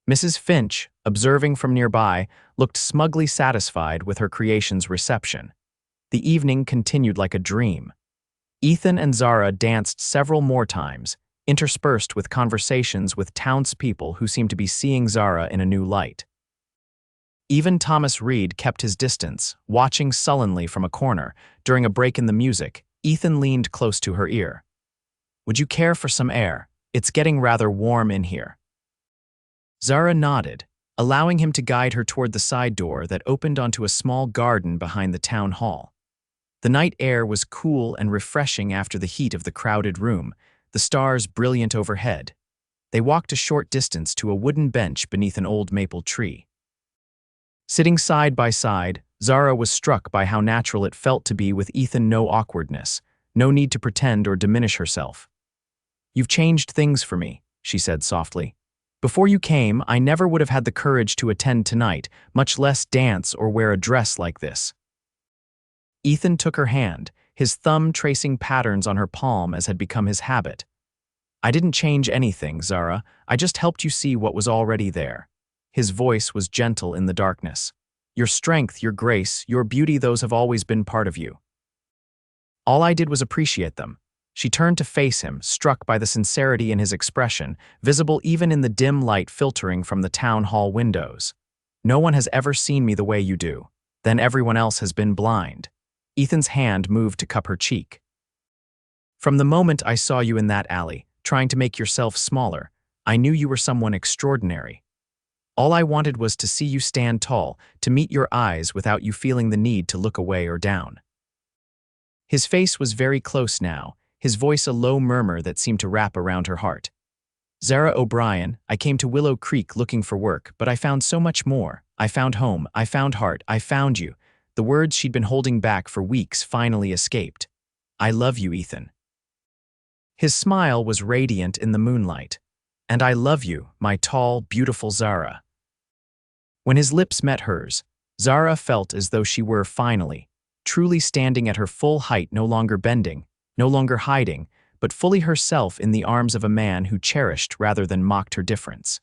Mrs. Finch, observing from nearby, looked smugly satisfied with her creation's reception. The evening continued like a dream. Ethan and Zara danced several more times, interspersed with conversations with townspeople who seemed to be seeing Zara in a new light. Even Thomas Reed kept his distance, watching sullenly from a corner. During a break in the music, Ethan leaned close to her ear. "Would you care for some air? It's getting rather warm in here." Zara nodded, allowing him to guide her toward the side door that opened onto a small garden behind the town hall. The night air was cool and refreshing after the heat of the crowded room, the stars brilliant overhead. They walked a short distance to a wooden bench beneath an old maple tree. Sitting side by side, Zara was struck by how natural it felt to be with Ethan, no awkwardness, no need to pretend or diminish herself. "You've changed things for me," she said softly. "Before you came, I never would have had the courage to attend tonight, much less dance or wear a dress like this." Ethan took her hand, his thumb tracing patterns on her palm as had become his habit. "I didn't change anything, Zara. I just helped you see what was already there." His voice was gentle in the darkness. "Your strength, your grace, your beauty, those have always been part of you. All I did was appreciate them." She turned to face him, struck by the sincerity in his expression, visible even in the dim light filtering from the town hall windows. "No one has ever seen me the way you do. Then everyone else has been blind." Ethan's hand moved to cup her cheek. "From the moment I saw you in that alley, trying to make yourself smaller, I knew you were someone extraordinary. All I wanted was to see you stand tall, to meet your eyes without you feeling the need to look away or down." His face was very close now, his voice a low murmur that seemed to wrap around her heart. "Zara O'Brien, I came to Willow Creek looking for work, but I found so much more. I found home, I found heart, I found you." The words she'd been holding back for weeks finally escaped. "I love you, Ethan." His smile was radiant in the moonlight. "And I love you, my tall, beautiful Zara." When his lips met hers, Zara felt as though she were finally, truly standing at her full height, no longer bending, no longer hiding, but fully herself in the arms of a man who cherished rather than mocked her difference.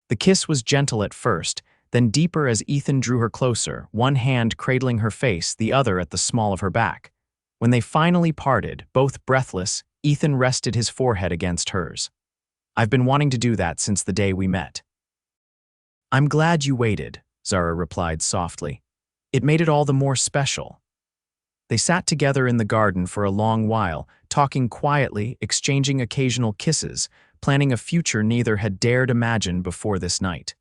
The kiss was gentle at first, then deeper as Ethan drew her closer, one hand cradling her face, the other at the small of her back. When they finally parted, both breathless, Ethan rested his forehead against hers. "I've been wanting to do that since the day we met." "I'm glad you waited," Zara replied softly. "It made it all the more special." They sat together in the garden for a long while, talking quietly, exchanging occasional kisses, planning a future neither had dared imagine before this night.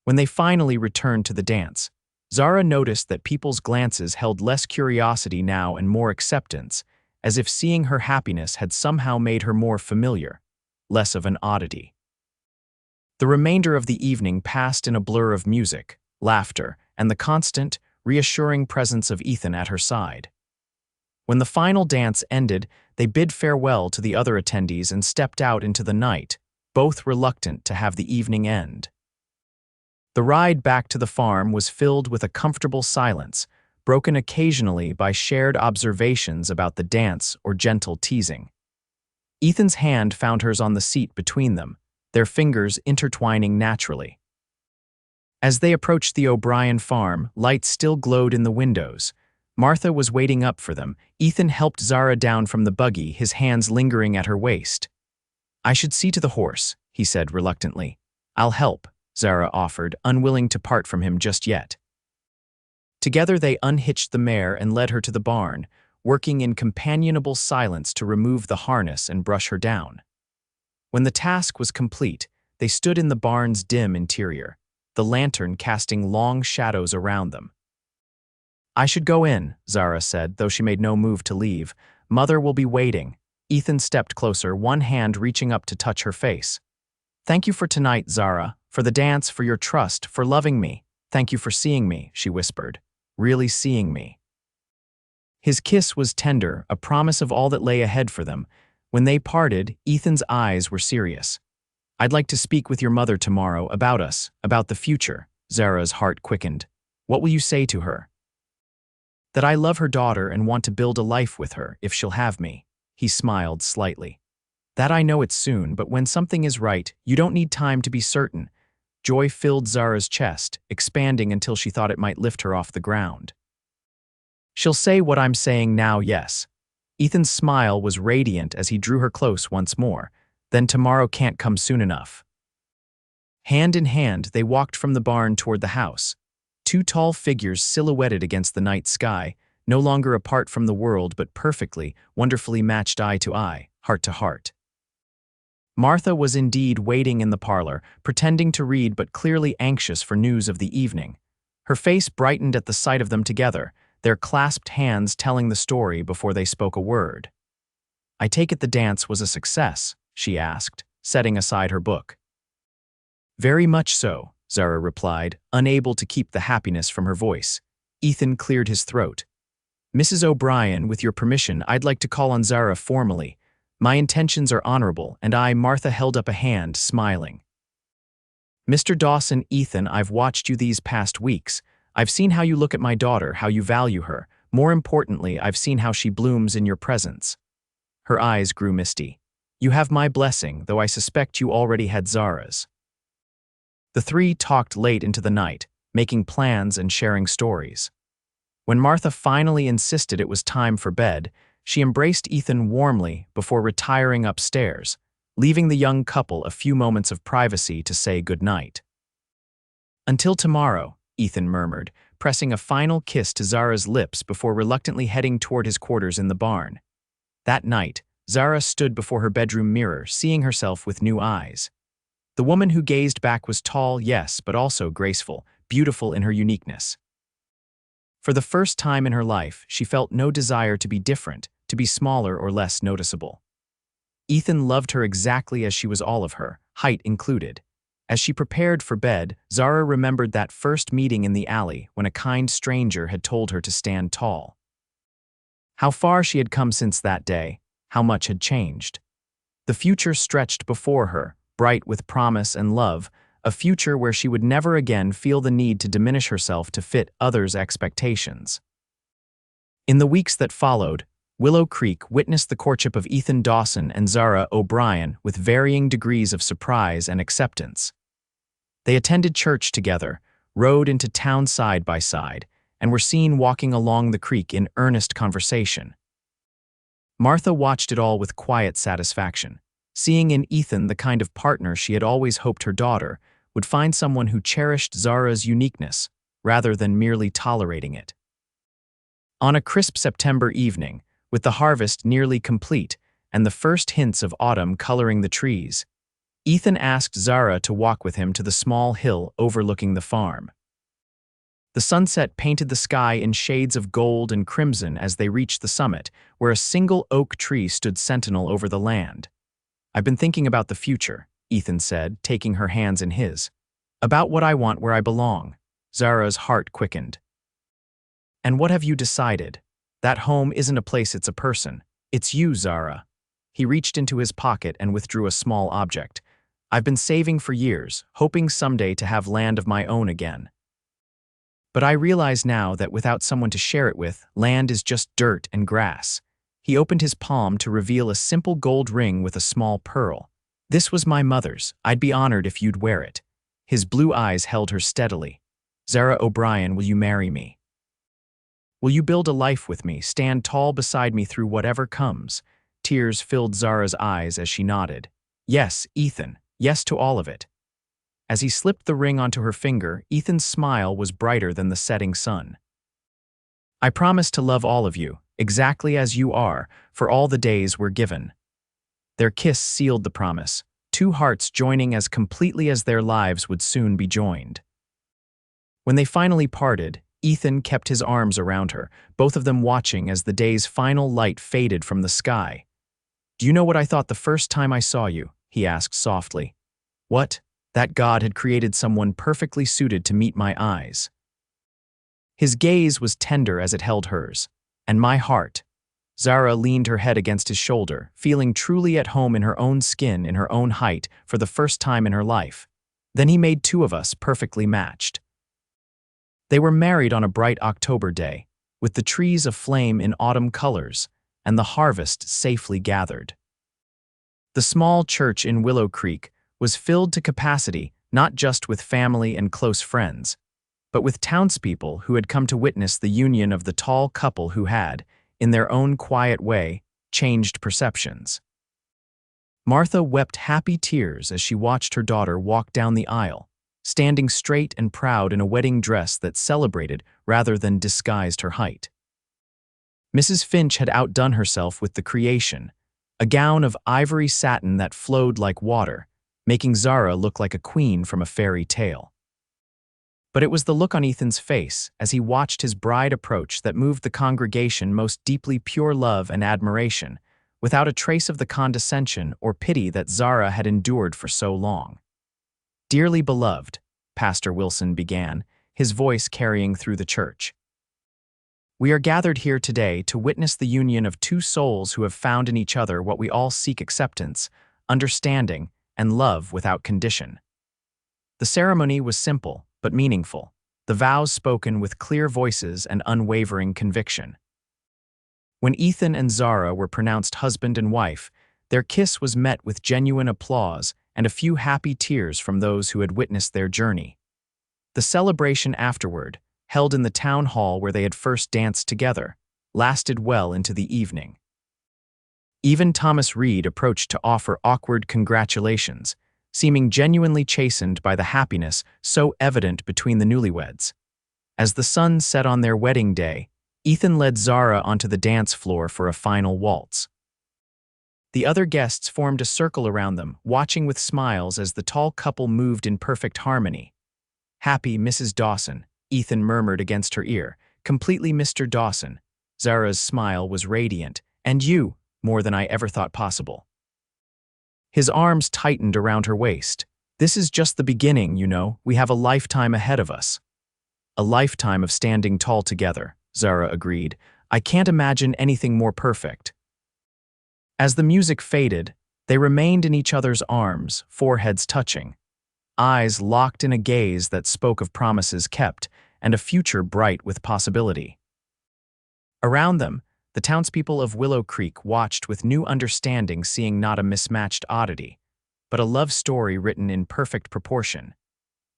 When they finally returned to the dance, Zara noticed that people's glances held less curiosity now and more acceptance, as if seeing her happiness had somehow made her more familiar, less of an oddity. The remainder of the evening passed in a blur of music, laughter, and the constant, reassuring presence of Ethan at her side. When the final dance ended, they bid farewell to the other attendees and stepped out into the night, both reluctant to have the evening end. The ride back to the farm was filled with a comfortable silence, broken occasionally by shared observations about the dance or gentle teasing. Ethan's hand found hers on the seat between them, their fingers intertwining naturally. As they approached the O'Brien farm, lights still glowed in the windows. Martha was waiting up for them. Ethan helped Zara down from the buggy, his hands lingering at her waist. "I should see to the horse," he said reluctantly. "I'll help," Zara offered, unwilling to part from him just yet. Together they unhitched the mare and led her to the barn, working in companionable silence to remove the harness and brush her down. When the task was complete, they stood in the barn's dim interior, the lantern casting long shadows around them. "I should go in," Zara said, though she made no move to leave. "Mother will be waiting." Ethan stepped closer, one hand reaching up to touch her face. "Thank you for tonight, Zara, for the dance, for your trust, for loving me. Thank you for seeing me," she whispered. "Really seeing me." His kiss was tender, a promise of all that lay ahead for them. When they parted, Ethan's eyes were serious. "I'd like to speak with your mother tomorrow about us, about the future." Zara's heart quickened. "What will you say to her?" "That I love her daughter and want to build a life with her, if she'll have me." He smiled slightly. "That I know it's soon, but when something is right, you don't need time to be certain." Joy filled Zara's chest, expanding until she thought it might lift her off the ground. "She'll say what I'm saying now, yes." Ethan's smile was radiant as he drew her close once more. "Then tomorrow can't come soon enough." Hand in hand, they walked from the barn toward the house, two tall figures silhouetted against the night sky, no longer apart from the world but perfectly, wonderfully matched eye to eye, heart to heart. Martha was indeed waiting in the parlor, pretending to read but clearly anxious for news of the evening. Her face brightened at the sight of them together, their clasped hands telling the story before they spoke a word. "I take it the dance was a success?" she asked, setting aside her book. "Very much so," Zara replied, unable to keep the happiness from her voice. Ethan cleared his throat. "Mrs. O'Brien, with your permission, I'd like to call on Zara formally. My intentions are honorable," and Martha held up a hand, smiling. "Mr. Dawson, Ethan, I've watched you these past weeks. I've seen how you look at my daughter, how you value her. More importantly, I've seen how she blooms in your presence." Her eyes grew misty. "You have my blessing, though I suspect you already had Zara's." The three talked late into the night, making plans and sharing stories. When Martha finally insisted it was time for bed, she embraced Ethan warmly before retiring upstairs, leaving the young couple a few moments of privacy to say goodnight. "Until tomorrow," Ethan murmured, pressing a final kiss to Zara's lips before reluctantly heading toward his quarters in the barn. That night, Zara stood before her bedroom mirror, seeing herself with new eyes. The woman who gazed back was tall, yes, but also graceful, beautiful in her uniqueness. For the first time in her life, she felt no desire to be different, to be smaller or less noticeable. Ethan loved her exactly as she was, all of her, height included. As she prepared for bed, Zara remembered that first meeting in the alley when a kind stranger had told her to stand tall. How far she had come since that day, how much had changed. The future stretched before her, bright with promise and love, a future where she would never again feel the need to diminish herself to fit others' expectations. In the weeks that followed, Willow Creek witnessed the courtship of Ethan Dawson and Zara O'Brien with varying degrees of surprise and acceptance. They attended church together, rode into town side by side, and were seen walking along the creek in earnest conversation. Martha watched it all with quiet satisfaction, seeing in Ethan the kind of partner she had always hoped her daughter would find, someone who cherished Zara's uniqueness rather than merely tolerating it. On a crisp September evening, with the harvest nearly complete and the first hints of autumn coloring the trees, Ethan asked Zara to walk with him to the small hill overlooking the farm. The sunset painted the sky in shades of gold and crimson as they reached the summit, where a single oak tree stood sentinel over the land. "I've been thinking about the future," Ethan said, taking her hands in his. "About what I want where I belong." Zara's heart quickened. "And what have you decided? That home isn't a place, it's a person. It's you, Zara." He reached into his pocket and withdrew a small object. "I've been saving for years, hoping someday to have land of my own again. But I realize now that without someone to share it with, land is just dirt and grass." He opened his palm to reveal a simple gold ring with a small pearl. "This was my mother's. I'd be honored if you'd wear it." His blue eyes held her steadily. "Zara O'Brien, will you marry me? Will you build a life with me, stand tall beside me through whatever comes?" Tears filled Zara's eyes as she nodded. "Yes, Ethan, yes to all of it." As he slipped the ring onto her finger, Ethan's smile was brighter than the setting sun. "I promise to love all of you, exactly as you are, for all the days we're given." Their kiss sealed the promise, two hearts joining as completely as their lives would soon be joined. When they finally parted, Ethan kept his arms around her, both of them watching as the day's final light faded from the sky. "Do you know what I thought the first time I saw you?" he asked softly. "What? That God had created someone perfectly suited to meet my eyes." His gaze was tender as it held hers. "And my heart." Zara leaned her head against his shoulder, feeling truly at home in her own skin, in her own height, for the first time in her life. "Then he made two of us, perfectly matched." They were married on a bright October day, with the trees aflame in autumn colors, and the harvest safely gathered. The small church in Willow Creek was filled to capacity, not just with family and close friends, but with townspeople who had come to witness the union of the tall couple who had, in their own quiet way, changed perceptions. Martha wept happy tears as she watched her daughter walk down the aisle, standing straight and proud in a wedding dress that celebrated rather than disguised her height. Mrs. Finch had outdone herself with the creation, a gown of ivory satin that flowed like water, making Zara look like a queen from a fairy tale. But it was the look on Ethan's face as he watched his bride approach that moved the congregation most deeply, pure love and admiration, without a trace of the condescension or pity that Zara had endured for so long. "Dearly beloved," Pastor Wilson began, his voice carrying through the church. "We are gathered here today to witness the union of two souls who have found in each other what we all seek: acceptance, understanding, and love without condition." The ceremony was simple but meaningful, the vows spoken with clear voices and unwavering conviction. When Ethan and Zara were pronounced husband and wife, their kiss was met with genuine applause and a few happy tears from those who had witnessed their journey. The celebration afterward, held in the town hall where they had first danced together, lasted well into the evening. Even Thomas Reed approached to offer awkward congratulations, seeming genuinely chastened by the happiness so evident between the newlyweds. As the sun set on their wedding day, Ethan led Zara onto the dance floor for a final waltz. The other guests formed a circle around them, watching with smiles as the tall couple moved in perfect harmony. "Happy Mrs. Dawson," Ethan murmured against her ear. "Completely Mr. Dawson." Zara's smile was radiant. "And you, more than I ever thought possible." His arms tightened around her waist. "This is just the beginning, you know. We have a lifetime ahead of us." "A lifetime of standing tall together," Zara agreed. "I can't imagine anything more perfect." As the music faded, they remained in each other's arms, foreheads touching, eyes locked in a gaze that spoke of promises kept and a future bright with possibility. Around them, the townspeople of Willow Creek watched with new understanding, seeing not a mismatched oddity, but a love story written in perfect proportion.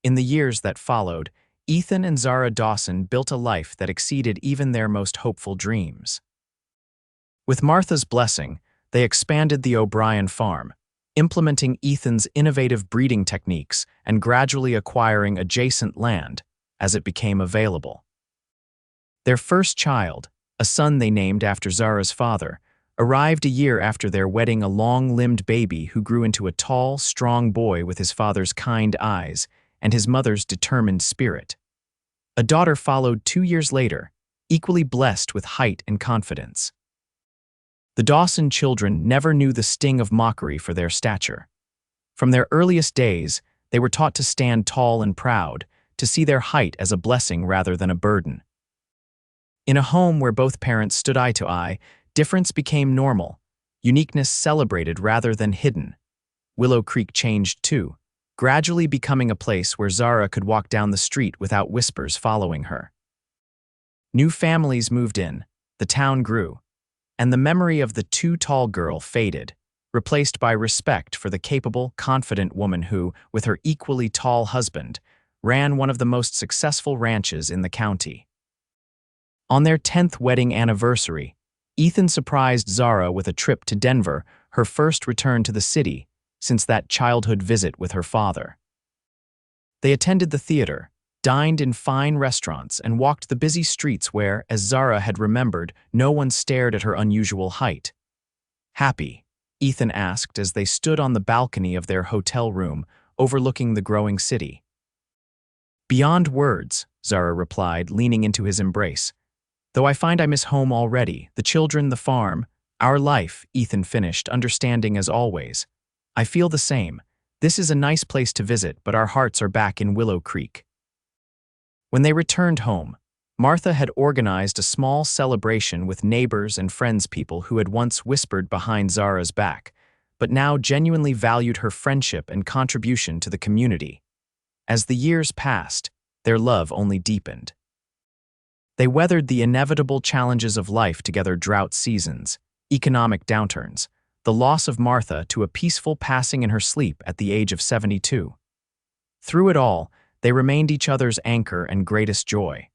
In the years that followed, Ethan and Zara Dawson built a life that exceeded even their most hopeful dreams. With Martha's blessing, they expanded the O'Brien farm, implementing Ethan's innovative breeding techniques and gradually acquiring adjacent land as it became available. Their first child, a son they named after Zara's father, arrived a year after their wedding, a long-limbed baby who grew into a tall, strong boy with his father's kind eyes and his mother's determined spirit. A daughter followed 2 years later, equally blessed with height and confidence. The Dawson children never knew the sting of mockery for their stature. From their earliest days, they were taught to stand tall and proud, to see their height as a blessing rather than a burden. In a home where both parents stood eye to eye, difference became normal, uniqueness celebrated rather than hidden. Willow Creek changed too, gradually becoming a place where Zara could walk down the street without whispers following her. New families moved in, the town grew, and the memory of the too tall girl faded, replaced by respect for the capable, confident woman who, with her equally tall husband, ran one of the most successful ranches in the county. On their 10th wedding anniversary, Ethan surprised Zara with a trip to Denver, her first return to the city since that childhood visit with her father. They attended the theater, dined in fine restaurants, and walked the busy streets where, as Zara had remembered, no one stared at her unusual height. "Happy?" Ethan asked as they stood on the balcony of their hotel room, overlooking the growing city. "Beyond words," Zara replied, leaning into his embrace. "Though I find I miss home already, the children, the farm, our life," Ethan finished, understanding as always. "I feel the same. This is a nice place to visit, but our hearts are back in Willow Creek." When they returned home, Martha had organized a small celebration with neighbors and friendspeople who had once whispered behind Zara's back, but now genuinely valued her friendship and contribution to the community. As the years passed, their love only deepened. They weathered the inevitable challenges of life together: drought seasons, economic downturns, the loss of Martha to a peaceful passing in her sleep at the age of 72. Through it all, they remained each other's anchor and greatest joy.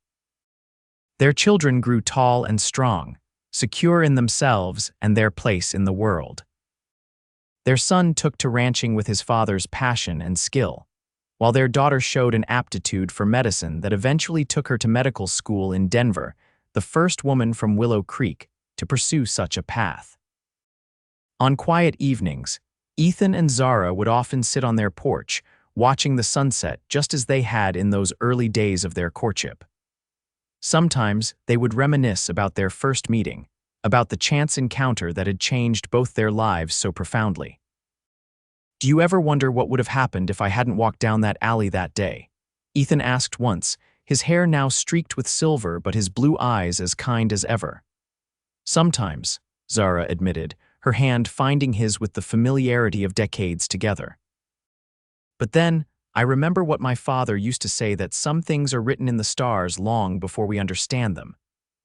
Their children grew tall and strong, secure in themselves and their place in the world. Their son took to ranching with his father's passion and skill, while their daughter showed an aptitude for medicine that eventually took her to medical school in Denver, the first woman from Willow Creek to pursue such a path. On quiet evenings, Ethan and Zara would often sit on their porch, watching the sunset just as they had in those early days of their courtship. Sometimes they would reminisce about their first meeting, about the chance encounter that had changed both their lives so profoundly. "Do you ever wonder what would have happened if I hadn't walked down that alley that day?" Ethan asked once, his hair now streaked with silver but his blue eyes as kind as ever. "Sometimes," Zara admitted, her hand finding his with the familiarity of decades together. "But then, I remember what my father used to say, that some things are written in the stars long before we understand them."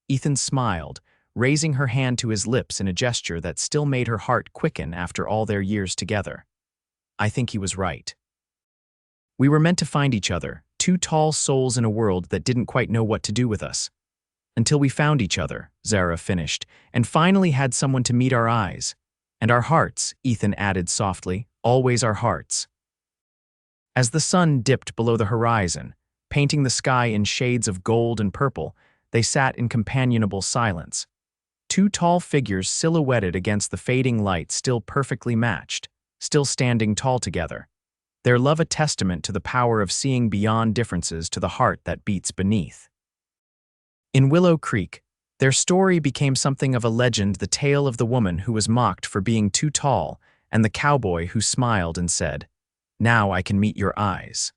Ethan smiled, raising her hand to his lips in a gesture that still made her heart quicken after all their years together. "I think he was right. We were meant to find each other, two tall souls in a world that didn't quite know what to do with us. Until we found each other," Zara finished, "and finally had someone to meet our eyes. And our hearts, Ethan added softly, always our hearts. As the sun dipped below the horizon, painting the sky in shades of gold and purple, they sat in companionable silence. Two tall figures silhouetted against the fading light, still perfectly matched, still standing tall together. Their love a testament to the power of seeing beyond differences to the heart that beats beneath. In Willow Creek, their story became something of a legend, the tale of the woman who was mocked for being too tall and the cowboy who smiled and said, "Now I can meet your eyes."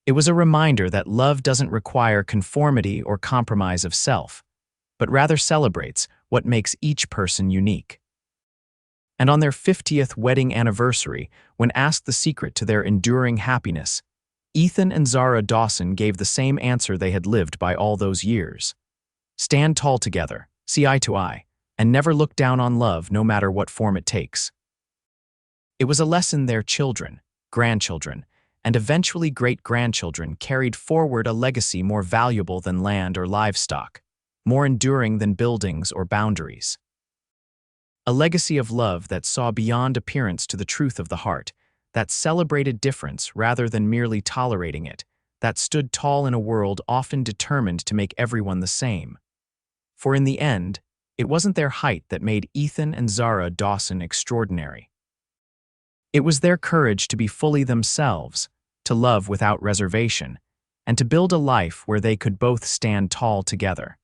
It was a reminder that love doesn't require conformity or compromise of self, but rather celebrates what makes each person unique. And on their 50th wedding anniversary, when asked the secret to their enduring happiness, Ethan and Zara Dawson gave the same answer they had lived by all those years. Stand tall together, see eye to eye, and never look down on love no matter what form it takes. It was a lesson their children, grandchildren, and eventually great-grandchildren carried forward, a legacy more valuable than land or livestock, more enduring than buildings or boundaries. A legacy of love that saw beyond appearance to the truth of the heart, that celebrated difference rather than merely tolerating it, that stood tall in a world often determined to make everyone the same. For in the end, it wasn't their height that made Ethan and Zara Dawson extraordinary. It was their courage to be fully themselves, to love without reservation, and to build a life where they could both stand tall together.